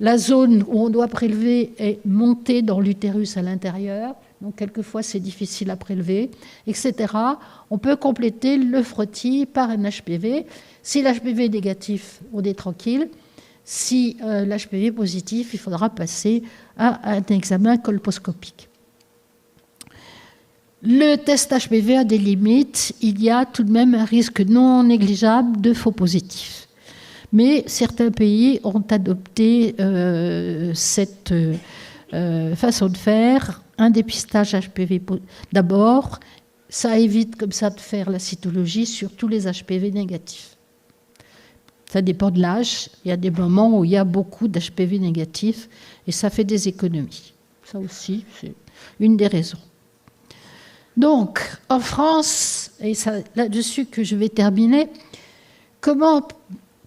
la zone où on doit prélever est montée dans l'utérus à l'intérieur, donc quelquefois c'est difficile à prélever, etc. On peut compléter le frottis par un HPV. Si l'HPV est négatif, on est tranquille. Si l'HPV est positif, il faudra passer à un examen colposcopique. Le test HPV a des limites. Il y a tout de même un risque non négligeable de faux positifs. Mais certains pays ont adopté cette façon de faire. Un dépistage HPV d'abord. Ça évite comme ça de faire la cytologie sur tous les HPV négatifs. Ça dépend de l'âge. Il y a des moments où il y a beaucoup d'HPV négatifs et ça fait des économies. Ça aussi, c'est une des raisons. Donc, en France, et c'est là-dessus que je vais terminer, comment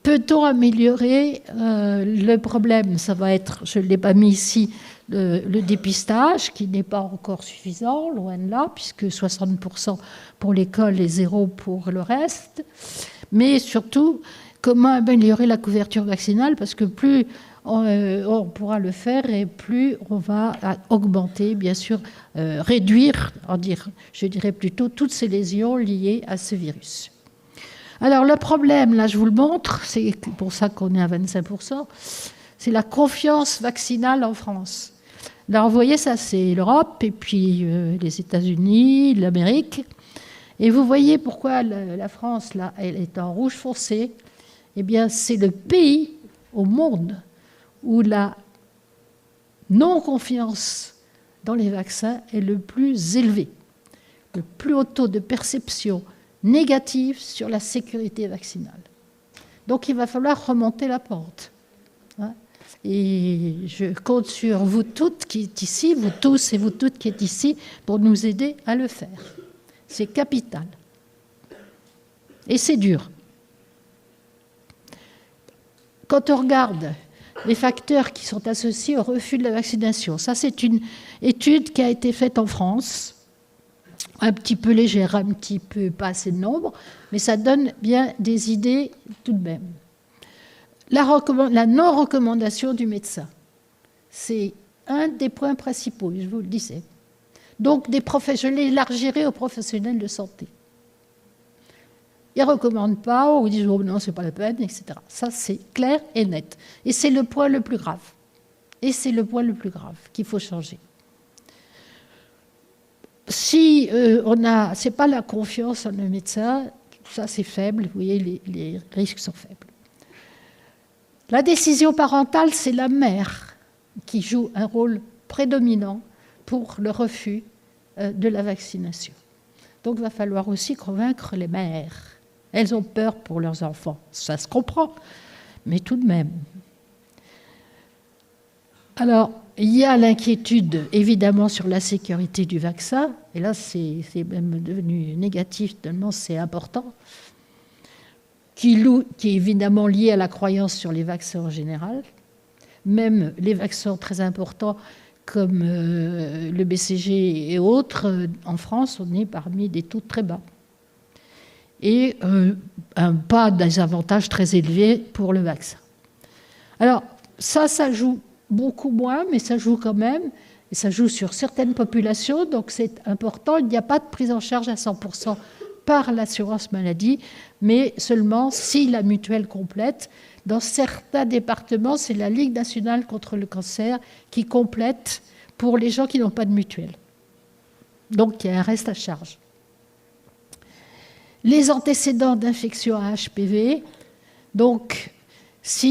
peut-on améliorer le problème? Ça va être, je ne l'ai pas mis ici, le dépistage, qui n'est pas encore suffisant, loin de là, puisque 60% pour l'école et 0% pour le reste. Mais surtout, comment améliorer la couverture vaccinale? Parce que plus on pourra le faire et plus on va augmenter, bien sûr, réduire, je dirais plutôt, toutes ces lésions liées à ce virus. Alors le problème, là je vous le montre, c'est pour ça qu'on est à 25%, c'est la confiance vaccinale en France. Alors vous voyez, ça c'est l'Europe et puis les États-Unis, l'Amérique. Et vous voyez pourquoi la France, là, elle est en rouge foncé. Eh bien, c'est le pays au monde où la non-confiance dans les vaccins est le plus élevé. Le plus haut taux de perception négative sur la sécurité vaccinale. Donc il va falloir remonter la pente. Et je compte sur vous toutes qui êtes ici, vous tous et vous toutes qui êtes ici, pour nous aider à le faire. C'est capital. Et c'est dur. Quand on regarde les facteurs qui sont associés au refus de la vaccination, ça c'est une étude qui a été faite en France, un petit peu légère, un petit peu pas assez de nombre, mais ça donne bien des idées tout de même. La non-recommandation du médecin, c'est un des points principaux, je vous le disais. Donc, je l'élargirai aux professionnels de santé. Ils ne recommandent pas, ou ils disent oh, non, ce n'est pas la peine, etc. Ça, c'est clair et net. Et c'est le point le plus grave. Et c'est le point le plus grave qu'il faut changer. Si ce n'est pas la confiance en le médecin, ça c'est faible, vous voyez, les risques sont faibles. La décision parentale, c'est la mère qui joue un rôle prédominant pour le refus de la vaccination. Donc il va falloir aussi convaincre les mères. Elles ont peur pour leurs enfants, ça se comprend, mais tout de même. Alors, il y a l'inquiétude, évidemment, sur la sécurité du vaccin, et là, c'est même devenu négatif, tellement c'est important, qui est évidemment lié à la croyance sur les vaccins en général, même les vaccins très importants comme le BCG et autres, en France, on est parmi des taux très bas. Et pas des avantages très élevés pour le vaccin. Alors, ça joue beaucoup moins, mais ça joue quand même, et ça joue sur certaines populations, donc c'est important. Il n'y a pas de prise en charge à 100% par l'assurance maladie, mais seulement si la mutuelle complète. Dans certains départements, c'est la Ligue nationale contre le cancer qui complète pour les gens qui n'ont pas de mutuelle. Donc, il y a un reste à charge. Les antécédents d'infection à HPV, donc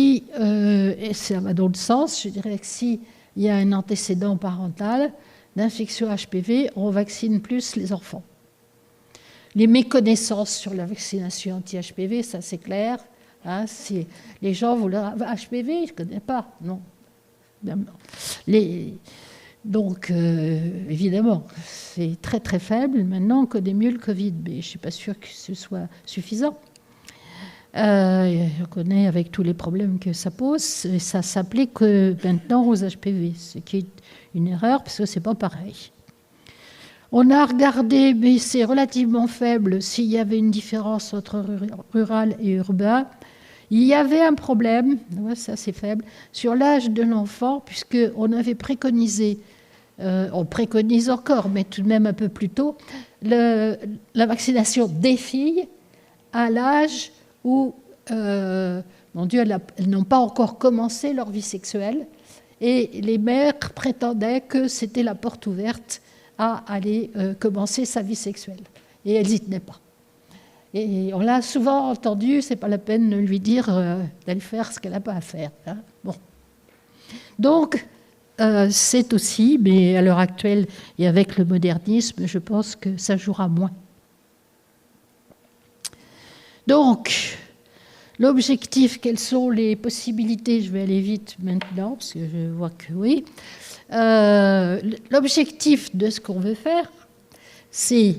et ça va dans le sens, je dirais que s'il y a un antécédent parental d'infection HPV, on vaccine plus les enfants. Les méconnaissances sur la vaccination anti-HPV, ça c'est clair. Hein, les gens voulaient HPV, je ne connais pas, non. Donc, évidemment, c'est très très faible. Maintenant, on connaît mieux le Covid, mais je ne suis pas sûre que ce soit suffisant. On connaît avec tous les problèmes que ça pose, et ça s'applique maintenant aux HPV, ce qui est une erreur, parce que ce n'est pas pareil. On a regardé, mais c'est relativement faible, s'il y avait une différence entre rural et urbain. Il y avait un problème, ouais, ça c'est faible, sur l'âge de l'enfant, puisqu'on avait préconisé, on préconise encore, mais tout de même un peu plus tôt, la vaccination des filles à l'âge où, mon Dieu, elles n'ont pas encore commencé leur vie sexuelle, et les mères prétendaient que c'était la porte ouverte à aller commencer sa vie sexuelle. Et elles n'y tenaient pas. Et on l'a souvent entendu, c'est pas la peine de lui dire d'aller faire ce qu'elle n'a pas à faire. Hein. Bon. Donc, c'est aussi, mais à l'heure actuelle et avec le modernisme, je pense que ça jouera moins. Donc, l'objectif, quelles sont les possibilités? Je vais aller vite maintenant, parce que je vois que oui. L'objectif de ce qu'on veut faire, c'est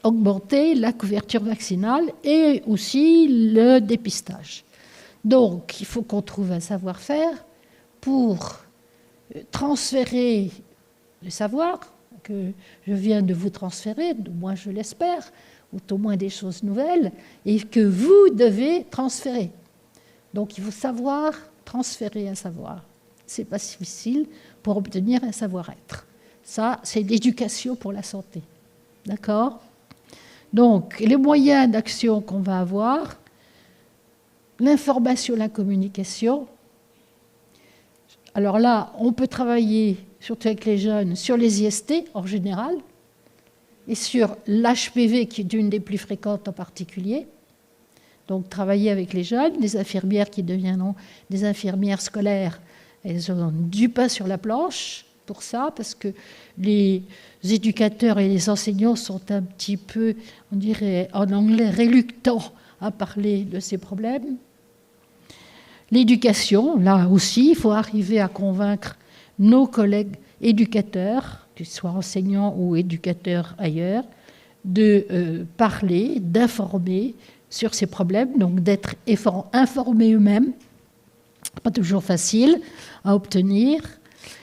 augmenter la couverture vaccinale et aussi le dépistage. Donc, il faut qu'on trouve un savoir-faire pour transférer le savoir que je viens de vous transférer, du moins je l'espère, ou au moins des choses nouvelles, et que vous devez transférer. Donc, il faut savoir transférer un savoir. C'est pas difficile pour obtenir un savoir-être. Ça, c'est l'éducation pour la santé. D'accord ? Donc, les moyens d'action qu'on va avoir, l'information, la communication. Alors là, on peut travailler, surtout avec les jeunes, sur les IST en général, et sur l'HPV, qui est une des plus fréquentes en particulier. Donc, travailler avec les jeunes, les infirmières qui deviendront des infirmières scolaires, elles ont du pain sur la planche pour ça, parce que les éducateurs et les enseignants sont un petit peu, on dirait en anglais, réluctants à parler de ces problèmes. L'éducation, là aussi, il faut arriver à convaincre nos collègues éducateurs, qu'ils soient enseignants ou éducateurs ailleurs, de parler, d'informer sur ces problèmes, donc d'être informés eux-mêmes. Pas toujours facile à obtenir.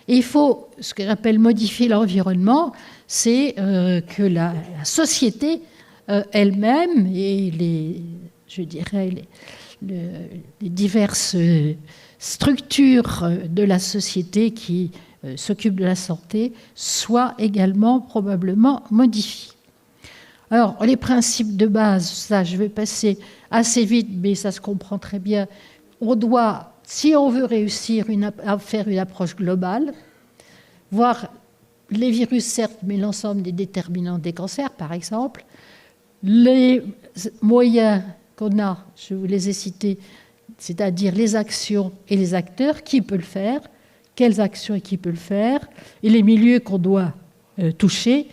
Et il faut, ce que j'appelle modifier l'environnement, c'est que la société elle-même et les diverses structures de la société qui s'occupent de la santé soient également probablement modifiées. Alors, les principes de base, ça, je vais passer assez vite, mais ça se comprend très bien. On doit, si on veut réussir à faire une approche globale, voir les virus, certes, mais l'ensemble des déterminants des cancers, par exemple, les moyens qu'on a, je vous les ai cités, c'est-à-dire les actions et les acteurs, qui peut le faire, quelles actions et qui peut le faire, et les milieux qu'on doit toucher,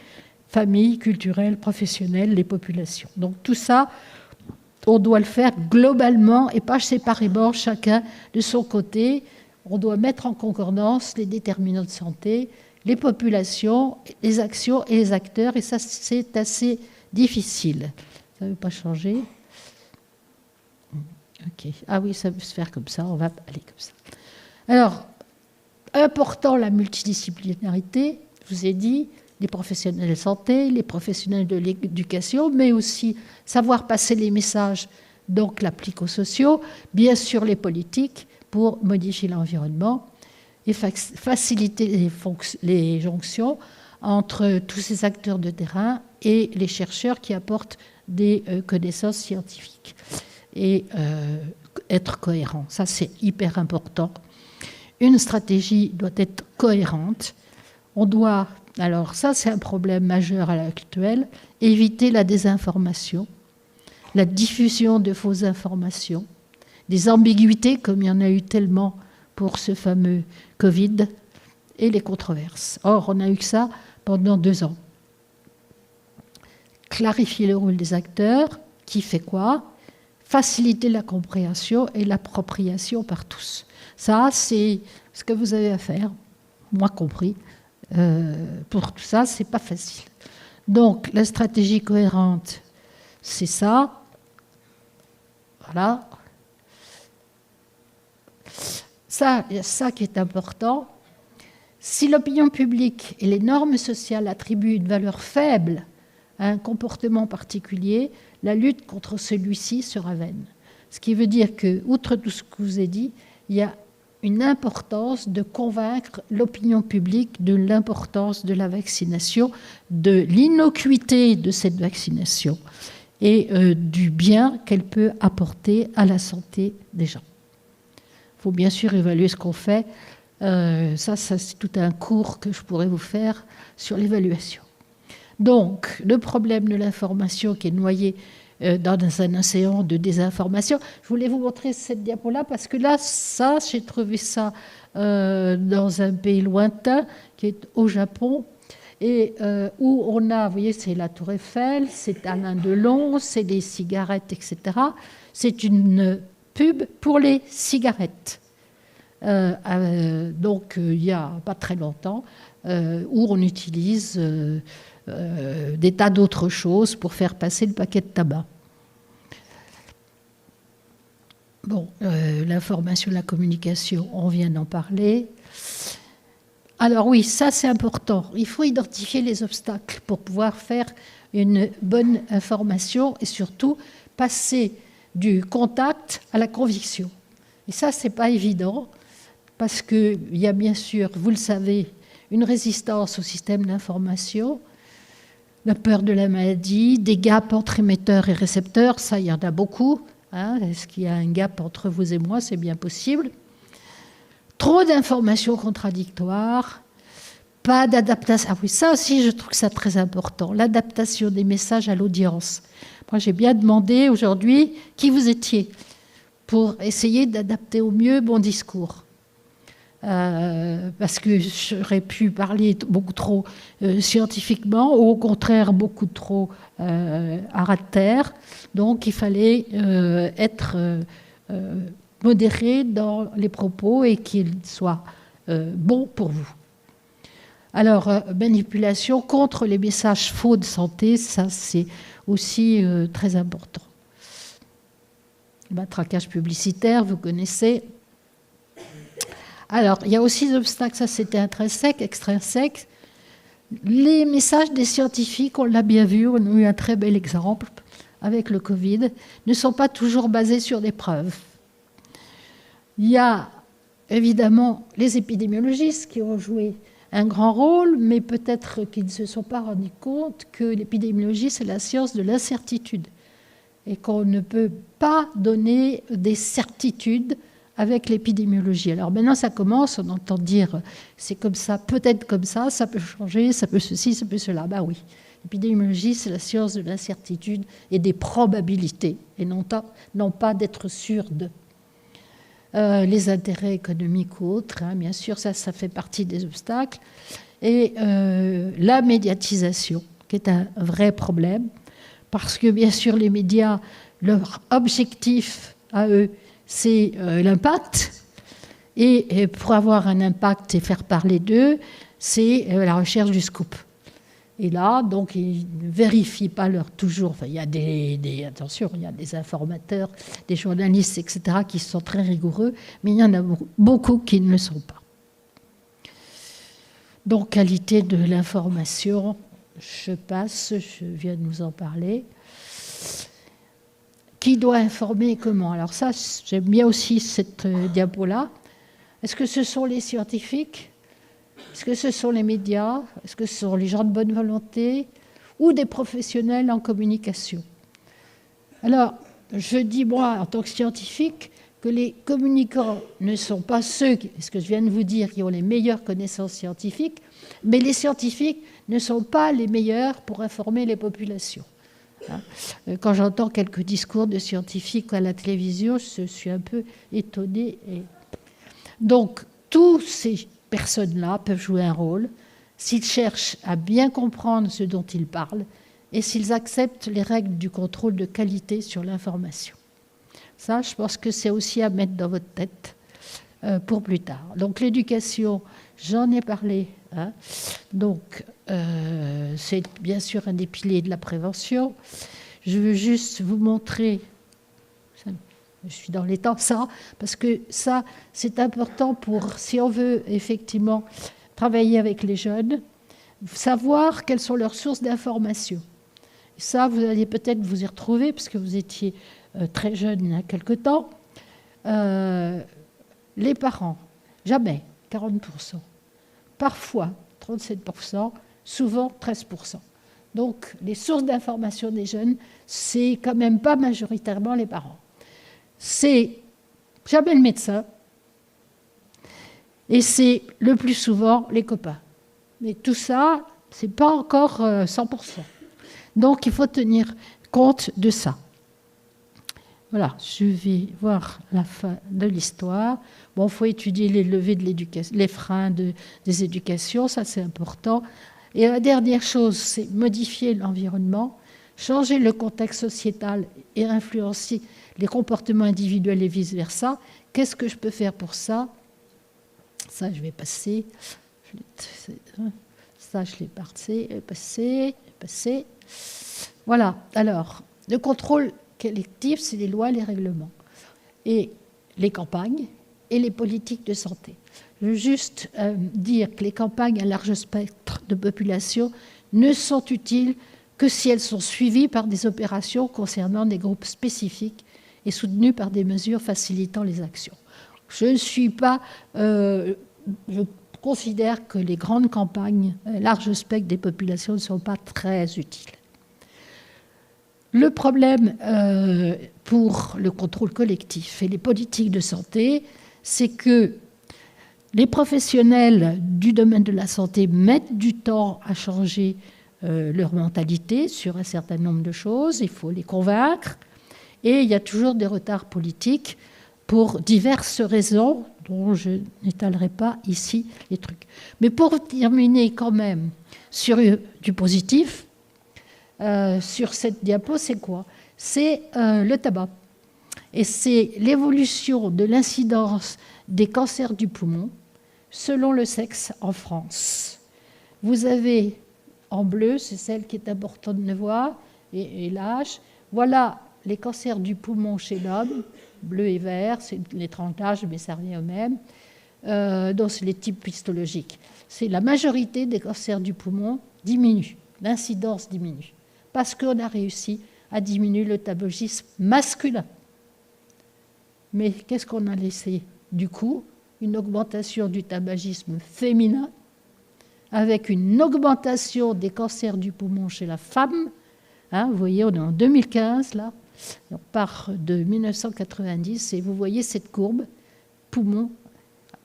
famille, culturelle, professionnelle, les populations. Donc tout ça, on doit le faire globalement et pas séparément, chacun de son côté. On doit mettre en concordance les déterminants de santé, les populations, les actions et les acteurs, et ça, c'est assez difficile. Ça ne veut pas changer. Ok. Ah oui, ça peut se faire comme ça, on va aller comme ça. Alors, important la multidisciplinarité, je vous ai dit, les professionnels de santé, les professionnels de l'éducation, mais aussi savoir passer les messages, donc l'appliquer aux sociaux, bien sûr les politiques pour modifier l'environnement et faciliter les jonctions entre tous ces acteurs de terrain et les chercheurs qui apportent des connaissances scientifiques. Et être cohérent, ça c'est hyper important. Une stratégie doit être cohérente. On doit, alors ça c'est un problème majeur à l'heure actuelle, éviter la désinformation, la diffusion de fausses informations, des ambiguïtés, comme il y en a eu tellement pour ce fameux Covid, et les controverses. Or, on n'a eu que ça pendant 2 ans. Clarifier le rôle des acteurs, qui fait quoi? Faciliter la compréhension et l'appropriation par tous. Ça, c'est ce que vous avez à faire, moi compris. Pour tout ça, c'est pas facile. Donc, la stratégie cohérente, c'est ça. Voilà. Ça qui est important. Si l'opinion publique et les normes sociales attribuent une valeur faible à un comportement particulier, la lutte contre celui-ci sera vaine. Ce qui veut dire que, outre tout ce que je vous ai dit, il y a une importance de convaincre l'opinion publique de l'importance de la vaccination, de l'innocuité de cette vaccination et du bien qu'elle peut apporter à la santé des gens. Il faut bien sûr évaluer ce qu'on fait. Ça c'est tout un cours que je pourrais vous faire sur l'évaluation. Donc, le problème de l'information qui est noyé dans un océan de désinformation. Je voulais vous montrer cette diapo-là parce que là, ça, j'ai trouvé ça dans un pays lointain qui est au Japon et où on a, vous voyez, c'est la Tour Eiffel, c'est Alain Delon, c'est des cigarettes, etc. C'est une pub pour les cigarettes. Donc, il n'y a pas très longtemps, où on utilise des tas d'autres choses pour faire passer le paquet de tabac. Bon, l'information, la communication, on vient d'en parler. Alors oui, ça c'est important. Il faut identifier les obstacles pour pouvoir faire une bonne information et surtout passer du contact à la conviction. Et ça, c'est pas évident parce qu'il y a bien sûr, vous le savez, une résistance au système d'information, la peur de la maladie, des gaps entre émetteurs et récepteurs, ça, il y en a beaucoup. Hein, est-ce qu'il y a un gap entre vous et moi? C'est bien possible. Trop d'informations contradictoires, pas d'adaptation. Ah oui, ça aussi, je trouve que c'est très important. L'adaptation des messages à l'audience. Moi, j'ai bien demandé aujourd'hui qui vous étiez pour essayer d'adapter au mieux mon discours. Parce que j'aurais pu parler beaucoup trop scientifiquement ou au contraire beaucoup trop à ras de terre. Donc il fallait être modéré dans les propos et qu'ils soient bons pour vous. Alors, manipulation contre les messages faux de santé, ça c'est aussi très important. Matraquage publicitaire, vous connaissez. Alors, il y a aussi des obstacles, ça c'était intrinsèque, extrinsèque. Les messages des scientifiques, on l'a bien vu, on a eu un très bel exemple avec le Covid, ne sont pas toujours basés sur des preuves. Il y a évidemment les épidémiologistes qui ont joué un grand rôle, mais peut-être qu'ils ne se sont pas rendus compte que l'épidémiologie, c'est la science de l'incertitude et qu'on ne peut pas donner des certitudes avec l'épidémiologie. Alors maintenant, ça commence, on entend dire c'est comme ça, peut-être comme ça peut changer, ça peut ceci, ça peut cela. Ben oui, l'épidémiologie, c'est la science de l'incertitude et des probabilités, et non pas d'être sûr de. Les intérêts économiques ou autres, hein, bien sûr, ça fait partie des obstacles. Et la médiatisation, qui est un vrai problème, parce que bien sûr, les médias, leur objectif à eux, c'est l'impact. Et pour avoir un impact et faire parler d'eux, c'est la recherche du scoop. Et là, donc, ils ne vérifient pas toujours. Enfin, il y a attention, il y a des informateurs, des journalistes, etc., qui sont très rigoureux, mais il y en a beaucoup qui ne le sont pas. Donc, qualité de l'information, je passe, je viens de vous en parler. Qui doit informer et comment? Alors ça, j'aime bien aussi cette diapo-là. Est-ce que ce sont les scientifiques? Est-ce que ce sont les médias? Est-ce que ce sont les gens de bonne volonté? Ou des professionnels en communication? Alors, je dis, moi, en tant que scientifique, que les communicants ne sont pas ceux, ce que je viens de vous dire, qui ont les meilleures connaissances scientifiques, mais les scientifiques ne sont pas les meilleurs pour informer les populations. hein. Quand j'entends quelques discours de scientifiques à la télévision, je suis un peu étonnée. Donc, tous ces personnes-là peuvent jouer un rôle s'ils cherchent à bien comprendre ce dont ils parlent et s'ils acceptent les règles du contrôle de qualité sur l'information. Ça, je pense que c'est aussi à mettre dans votre tête pour plus tard. Donc l'éducation, j'en ai parlé. Hein. Donc c'est bien sûr un des piliers de la prévention. Je veux juste vous montrer, je suis dans les temps, ça, parce que ça, c'est important pour, si on veut effectivement travailler avec les jeunes, savoir quelles sont leurs sources d'information. Ça, vous allez peut-être vous y retrouver, parce que vous étiez très jeune il y a quelque temps. Les parents, jamais 40%. Parfois 37%, souvent 13%. Donc les sources d'information des jeunes, c'est quand même pas majoritairement les parents. C'est jamais le médecin, et c'est le plus souvent les copains. Mais tout ça, c'est pas encore 100%. Donc il faut tenir compte de ça. Voilà, je vais voir la fin de l'histoire. Bon, il faut étudier les levées de l'éducation, les freins des éducations, ça c'est important. Et la dernière chose, c'est modifier l'environnement, changer le contexte sociétal et influencer les comportements individuels et vice-versa. Qu'est-ce que je peux faire pour ça? Ça, je vais passer. Ça, je l'ai passé. Voilà, alors, le contrôle collectif, c'est les lois et les règlements. Et les campagnes et les politiques de santé. Je veux juste dire que les campagnes à large spectre de population ne sont utiles que si elles sont suivies par des opérations concernant des groupes spécifiques et soutenues par des mesures facilitant les actions. Je ne suis pas... je considère que les grandes campagnes à large spectre des populations ne sont pas très utiles. Le problème pour le contrôle collectif et les politiques de santé, c'est que les professionnels du domaine de la santé mettent du temps à changer leur mentalité sur un certain nombre de choses. Il faut les convaincre. Et il y a toujours des retards politiques pour diverses raisons dont je n'étalerai pas ici les trucs. Mais pour terminer quand même sur du positif, sur cette diapo, c'est quoi? C'est le tabac. Et c'est l'évolution de l'incidence des cancers du poumon selon le sexe en France. Vous avez en bleu, c'est celle qui est importante de voir, et l'âge. Voilà les cancers du poumon chez l'homme, bleu et vert, c'est les tranches d'âge, mais ça revient au même. Donc c'est les types histologiques. C'est la majorité des cancers du poumon diminue, l'incidence diminue, parce qu'on a réussi à diminuer le tabagisme masculin. Mais qu'est-ce qu'on a laissé du coup? Une augmentation du tabagisme féminin, avec une augmentation des cancers du poumon chez la femme. Hein, vous voyez, on est en 2015, là. On part de 1990, et vous voyez cette courbe, poumon,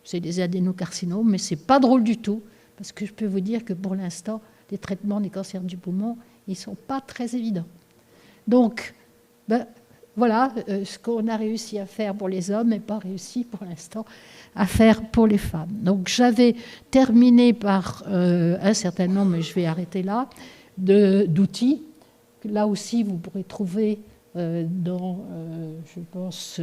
c'est des adénocarcinomes, mais ce n'est pas drôle du tout, parce que je peux vous dire que pour l'instant, les traitements des cancers du poumon, ils ne sont pas très évidents. Donc, voilà ce qu'on a réussi à faire pour les hommes et pas réussi pour l'instant à faire pour les femmes. Donc j'avais terminé par un certain nombre, mais je vais arrêter là, d'outils. Là aussi, vous pourrez trouver dans, je pense,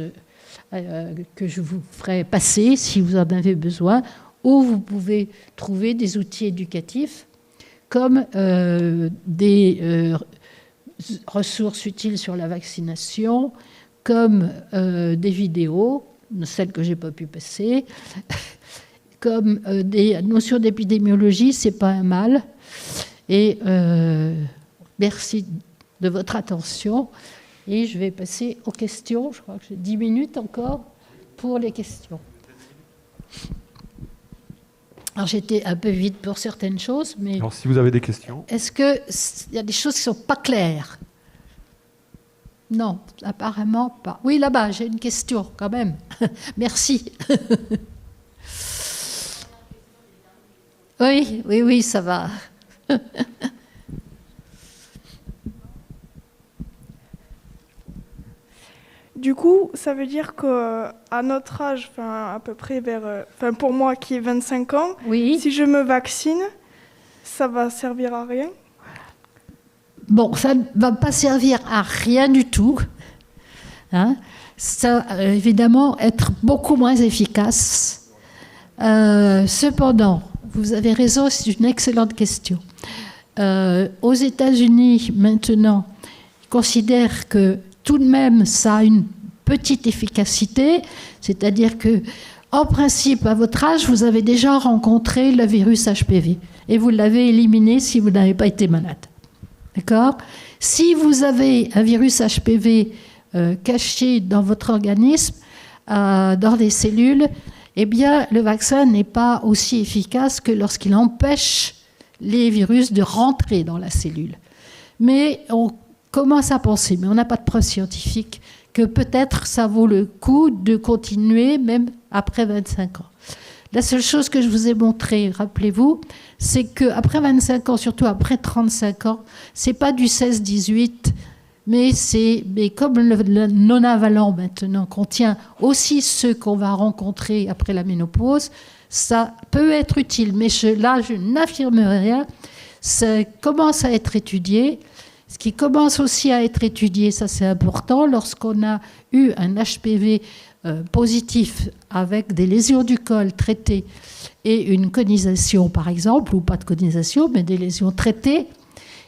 que je vous ferai passer si vous en avez besoin, où vous pouvez trouver des outils éducatifs comme des ressources utiles sur la vaccination, comme des vidéos, celles que je n'ai pas pu passer, comme des notions d'épidémiologie, ce n'est pas un mal. Et merci de votre attention. Et je vais passer aux questions. Je crois que j'ai 10 minutes encore pour les questions. Alors j'étais un peu vite pour certaines choses, mais... Alors si vous avez des questions... Est-ce qu'il y a des choses qui ne sont pas claires? Non, apparemment pas. Oui, là-bas, j'ai une question quand même. Merci. Oui, ça va. du coup, ça veut dire qu'à notre âge, à peu près pour moi qui ai 25 ans, Oui. si je me vaccine, ça va servir à rien? Bon, ça ne va pas servir à rien du tout. Hein. Ça va évidemment être beaucoup moins efficace. Cependant, vous avez raison, c'est une excellente question. Aux États-Unis, maintenant, ils considèrent que tout de même, ça a une petite efficacité, c'est-à-dire que, en principe, à votre âge, vous avez déjà rencontré le virus HPV et vous l'avez éliminé si vous n'avez pas été malade. D'accord ? Si vous avez un virus HPV caché dans votre organisme, dans des cellules, eh bien, le vaccin n'est pas aussi efficace que lorsqu'il empêche les virus de rentrer dans la cellule. Mais on commence à penser, mais on n'a pas de preuve scientifique, que peut-être ça vaut le coup de continuer même après 25 ans. La seule chose que je vous ai montrée, rappelez-vous, c'est qu'après 25 ans, surtout après 35 ans, c'est pas du 16-18, mais comme le non-avalant maintenant contient aussi ceux qu'on va rencontrer après la ménopause, ça peut être utile. Mais là, je n'affirmerai rien. Ça commence à être étudié. Ce qui commence aussi à être étudié, ça c'est important, lorsqu'on a eu un HPV positif avec des lésions du col traitées et une conisation par exemple, ou pas de conisation, mais des lésions traitées,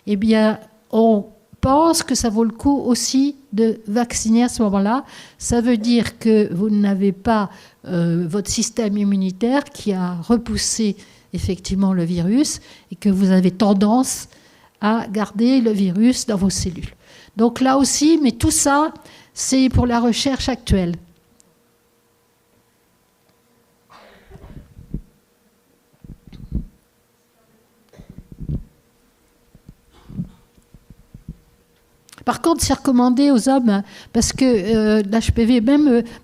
eh bien on pense que ça vaut le coup aussi de vacciner à ce moment-là. Ça veut dire que vous n'avez pas votre système immunitaire qui a repoussé effectivement le virus et que vous avez tendance à garder le virus dans vos cellules. Donc là aussi, mais tout ça, c'est pour la recherche actuelle. Par contre, c'est recommandé aux hommes, parce que l'HPV,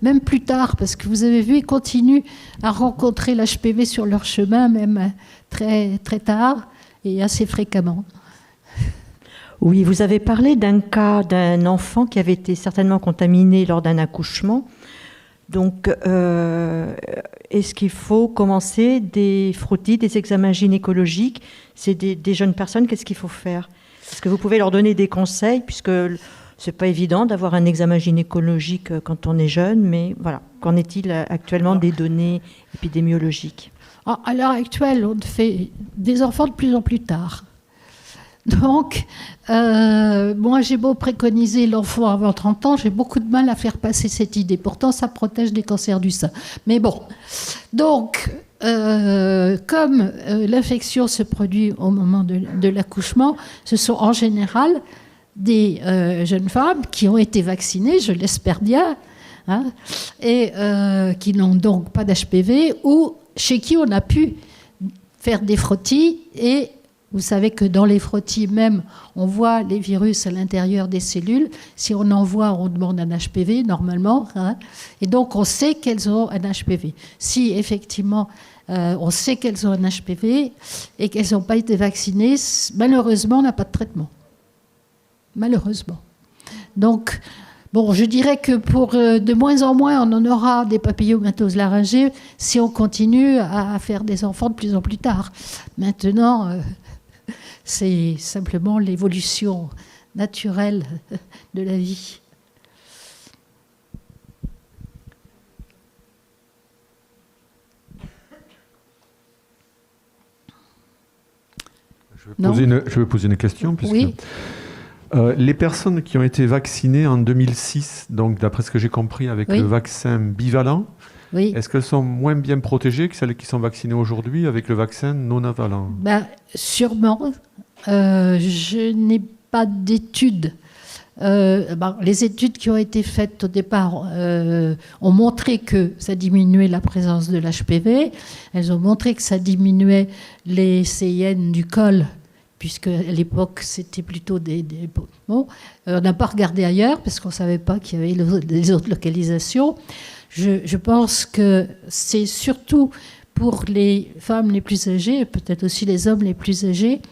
même plus tard, parce que vous avez vu, ils continuent à rencontrer l'HPV sur leur chemin, même très, très tard et assez fréquemment. Oui, vous avez parlé d'un cas d'un enfant qui avait été certainement contaminé lors d'un accouchement. Donc, est-ce qu'il faut commencer des frottis, des examens gynécologiques? C'est des jeunes personnes, qu'est-ce qu'il faut faire? Est-ce que vous pouvez leur donner des conseils, puisque c'est pas évident d'avoir un examen gynécologique quand on est jeune, mais voilà, qu'en est-il actuellement des données épidémiologiques? À l'heure actuelle, on fait des enfants de plus en plus tard. Donc, moi, j'ai beau préconiser l'enfant avant 30 ans, j'ai beaucoup de mal à faire passer cette idée. Pourtant, ça protège des cancers du sein. Mais bon, donc, comme l'infection se produit au moment de l'accouchement, ce sont en général des jeunes femmes qui ont été vaccinées, je l'espère bien, hein, et qui n'ont donc pas d'HPV, ou chez qui on a pu faire des frottis. Et vous savez que dans les frottis même, on voit les virus à l'intérieur des cellules. Si on en voit, on demande un HPV normalement, hein, et donc on sait qu'elles ont un HPV. Si effectivement on sait qu'elles ont un HPV et qu'elles n'ont pas été vaccinées, malheureusement, on n'a pas de traitement. Malheureusement. Donc, bon, je dirais que pour de moins en moins, on en aura des papillomatoses laryngées si on continue à faire des enfants de plus en plus tard. Maintenant, c'est simplement l'évolution naturelle de la vie. Je vais poser une question. Puisque, oui. Les personnes qui ont été vaccinées en 2006, donc d'après ce que j'ai compris avec oui. le vaccin bivalent, oui. Est-ce qu'elles sont moins bien protégées que celles qui sont vaccinées aujourd'hui avec le vaccin non avalent? Sûrement. Je n'ai pas d'études. Les études qui ont été faites au départ ont montré que ça diminuait la présence de l'HPV. Elles ont montré que ça diminuait les CIN du col, puisque à l'époque c'était plutôt des bon, on n'a pas regardé ailleurs parce qu'on ne savait pas qu'il y avait des autres localisations. Je pense que c'est surtout pour les femmes les plus âgées, et peut-être aussi les hommes les plus âgés,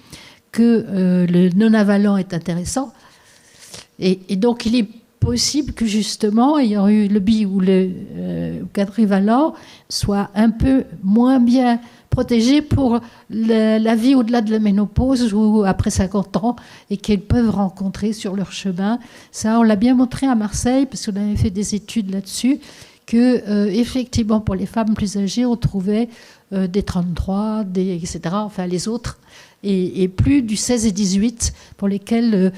que le non-avalant est intéressant. Et donc, il est possible que justement, ayant eu le bi ou le quadrivalent, soit un peu moins bien protégés pour la vie au-delà de la ménopause ou après 50 ans et qu'ils peuvent rencontrer sur leur chemin. Ça, on l'a bien montré à Marseille parce qu'on avait fait des études là-dessus que effectivement pour les femmes plus âgées, on trouvait des 33, etc., enfin les autres, et plus du 16 et 18 pour lesquels,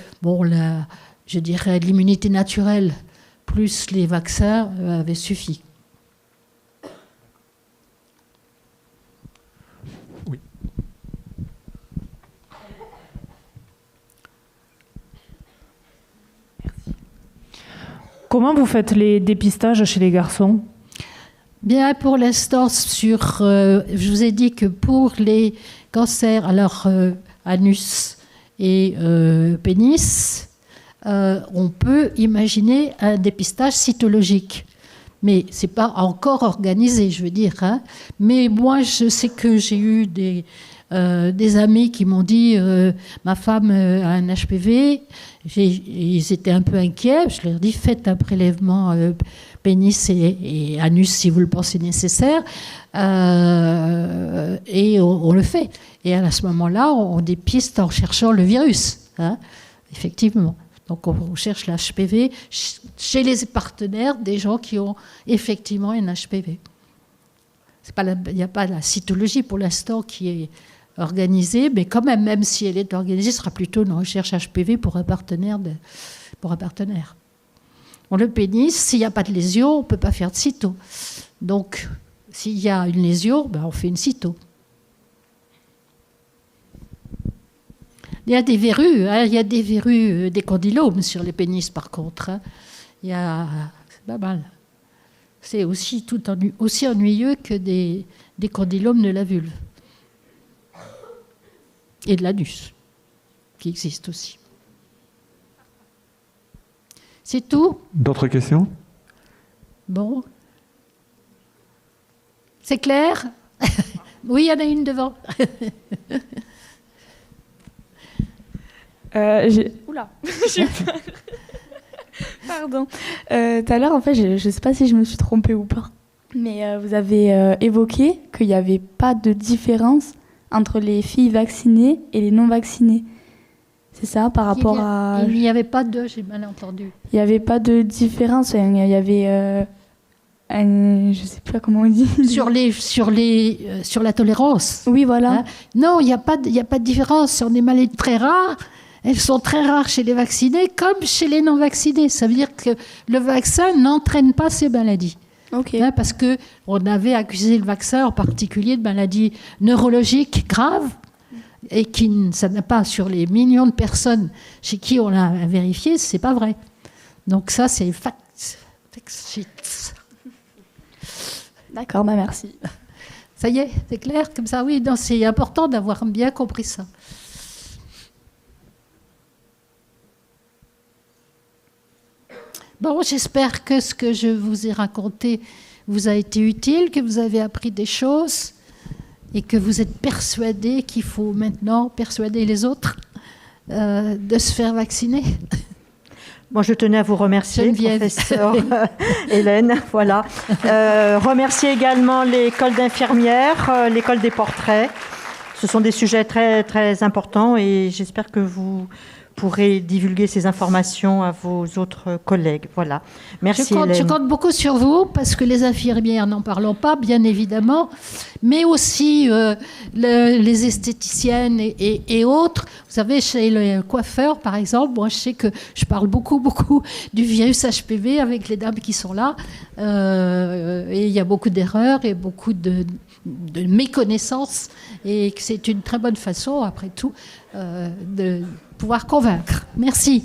je dirais, l'immunité naturelle plus les vaccins avaient suffi. Oui. Comment vous faites les dépistages chez les garçons ? Bien, pour l'instant, je vous ai dit que pour les cancers, alors anus et pénis, on peut imaginer un dépistage cytologique. Mais ce n'est pas encore organisé, je veux dire. Hein. Mais moi, je sais que j'ai eu des amis qui m'ont dit ma femme a un HPV. Ils étaient un peu inquiets. Je leur ai dit faites un prélèvement pénis et anus si vous le pensez nécessaire. Et on le fait. Et à ce moment-là, on dépiste en cherchant le virus. Hein, effectivement. Donc on cherche l'HPV chez les partenaires des gens qui ont effectivement un HPV. Il n'y a pas la cytologie pour l'instant qui est organisée, mais quand même si elle est organisée, ce sera plutôt une recherche HPV pour un partenaire. Bon, le pénis, s'il n'y a pas de lésion, on ne peut pas faire de cyto. Donc s'il y a une lésion, on fait une cyto. Il y a des verrues, des condylomes sur les pénis par contre. Hein. C'est pas mal. C'est aussi aussi ennuyeux que des condylomes de la vulve. Et de l'anus, qui existe aussi. C'est tout ? D'autres questions ? Bon. C'est clair ? Oui, il y en a une devant. Oula, j'ai peur. Pardon. Tout à l'heure, en fait, je ne sais pas si je me suis trompée ou pas, mais vous avez évoqué qu'il n'y avait pas de différence entre les filles vaccinées et les non vaccinées. C'est ça, par rapport à... Il n'y avait pas de... J'ai mal entendu. Il n'y avait pas de différence. Il y avait... je ne sais plus comment on dit. Sur la tolérance. Oui, voilà. Hein? Non, il n'y a pas de différence. On est maladies très rares. Elles sont très rares chez les vaccinés comme chez les non-vaccinés. Ça veut dire que le vaccin n'entraîne pas ces maladies. Okay. Hein, parce qu'on avait accusé le vaccin en particulier de maladies neurologiques graves et ça n'a pas, sur les millions de personnes chez qui on l'a vérifié, c'est pas vrai. Donc ça, c'est fact sheet. D'accord, merci. Ça y est, c'est clair comme ça. Oui, non, c'est important d'avoir bien compris ça. Bon, j'espère que ce que je vous ai raconté vous a été utile, que vous avez appris des choses et que vous êtes persuadés qu'il faut maintenant persuader les autres de se faire vacciner. Moi, je tenais à vous remercier, Geneviève. professeur Hélène. Voilà. Remercier également l'école d'infirmières, l'école des portraits. Ce sont des sujets très, très importants et j'espère que vous pourrez divulguer ces informations à vos autres collègues. Voilà. Merci Hélène. Je compte beaucoup sur vous parce que les infirmières, n'en parlons pas, bien évidemment, mais aussi les esthéticiennes et autres. Vous savez, chez le coiffeur, par exemple, moi je sais que je parle beaucoup du virus HPV avec les dames qui sont là. Et il y a beaucoup d'erreurs et beaucoup de méconnaissances et que c'est une très bonne façon, après tout, de pouvoir convaincre. Merci.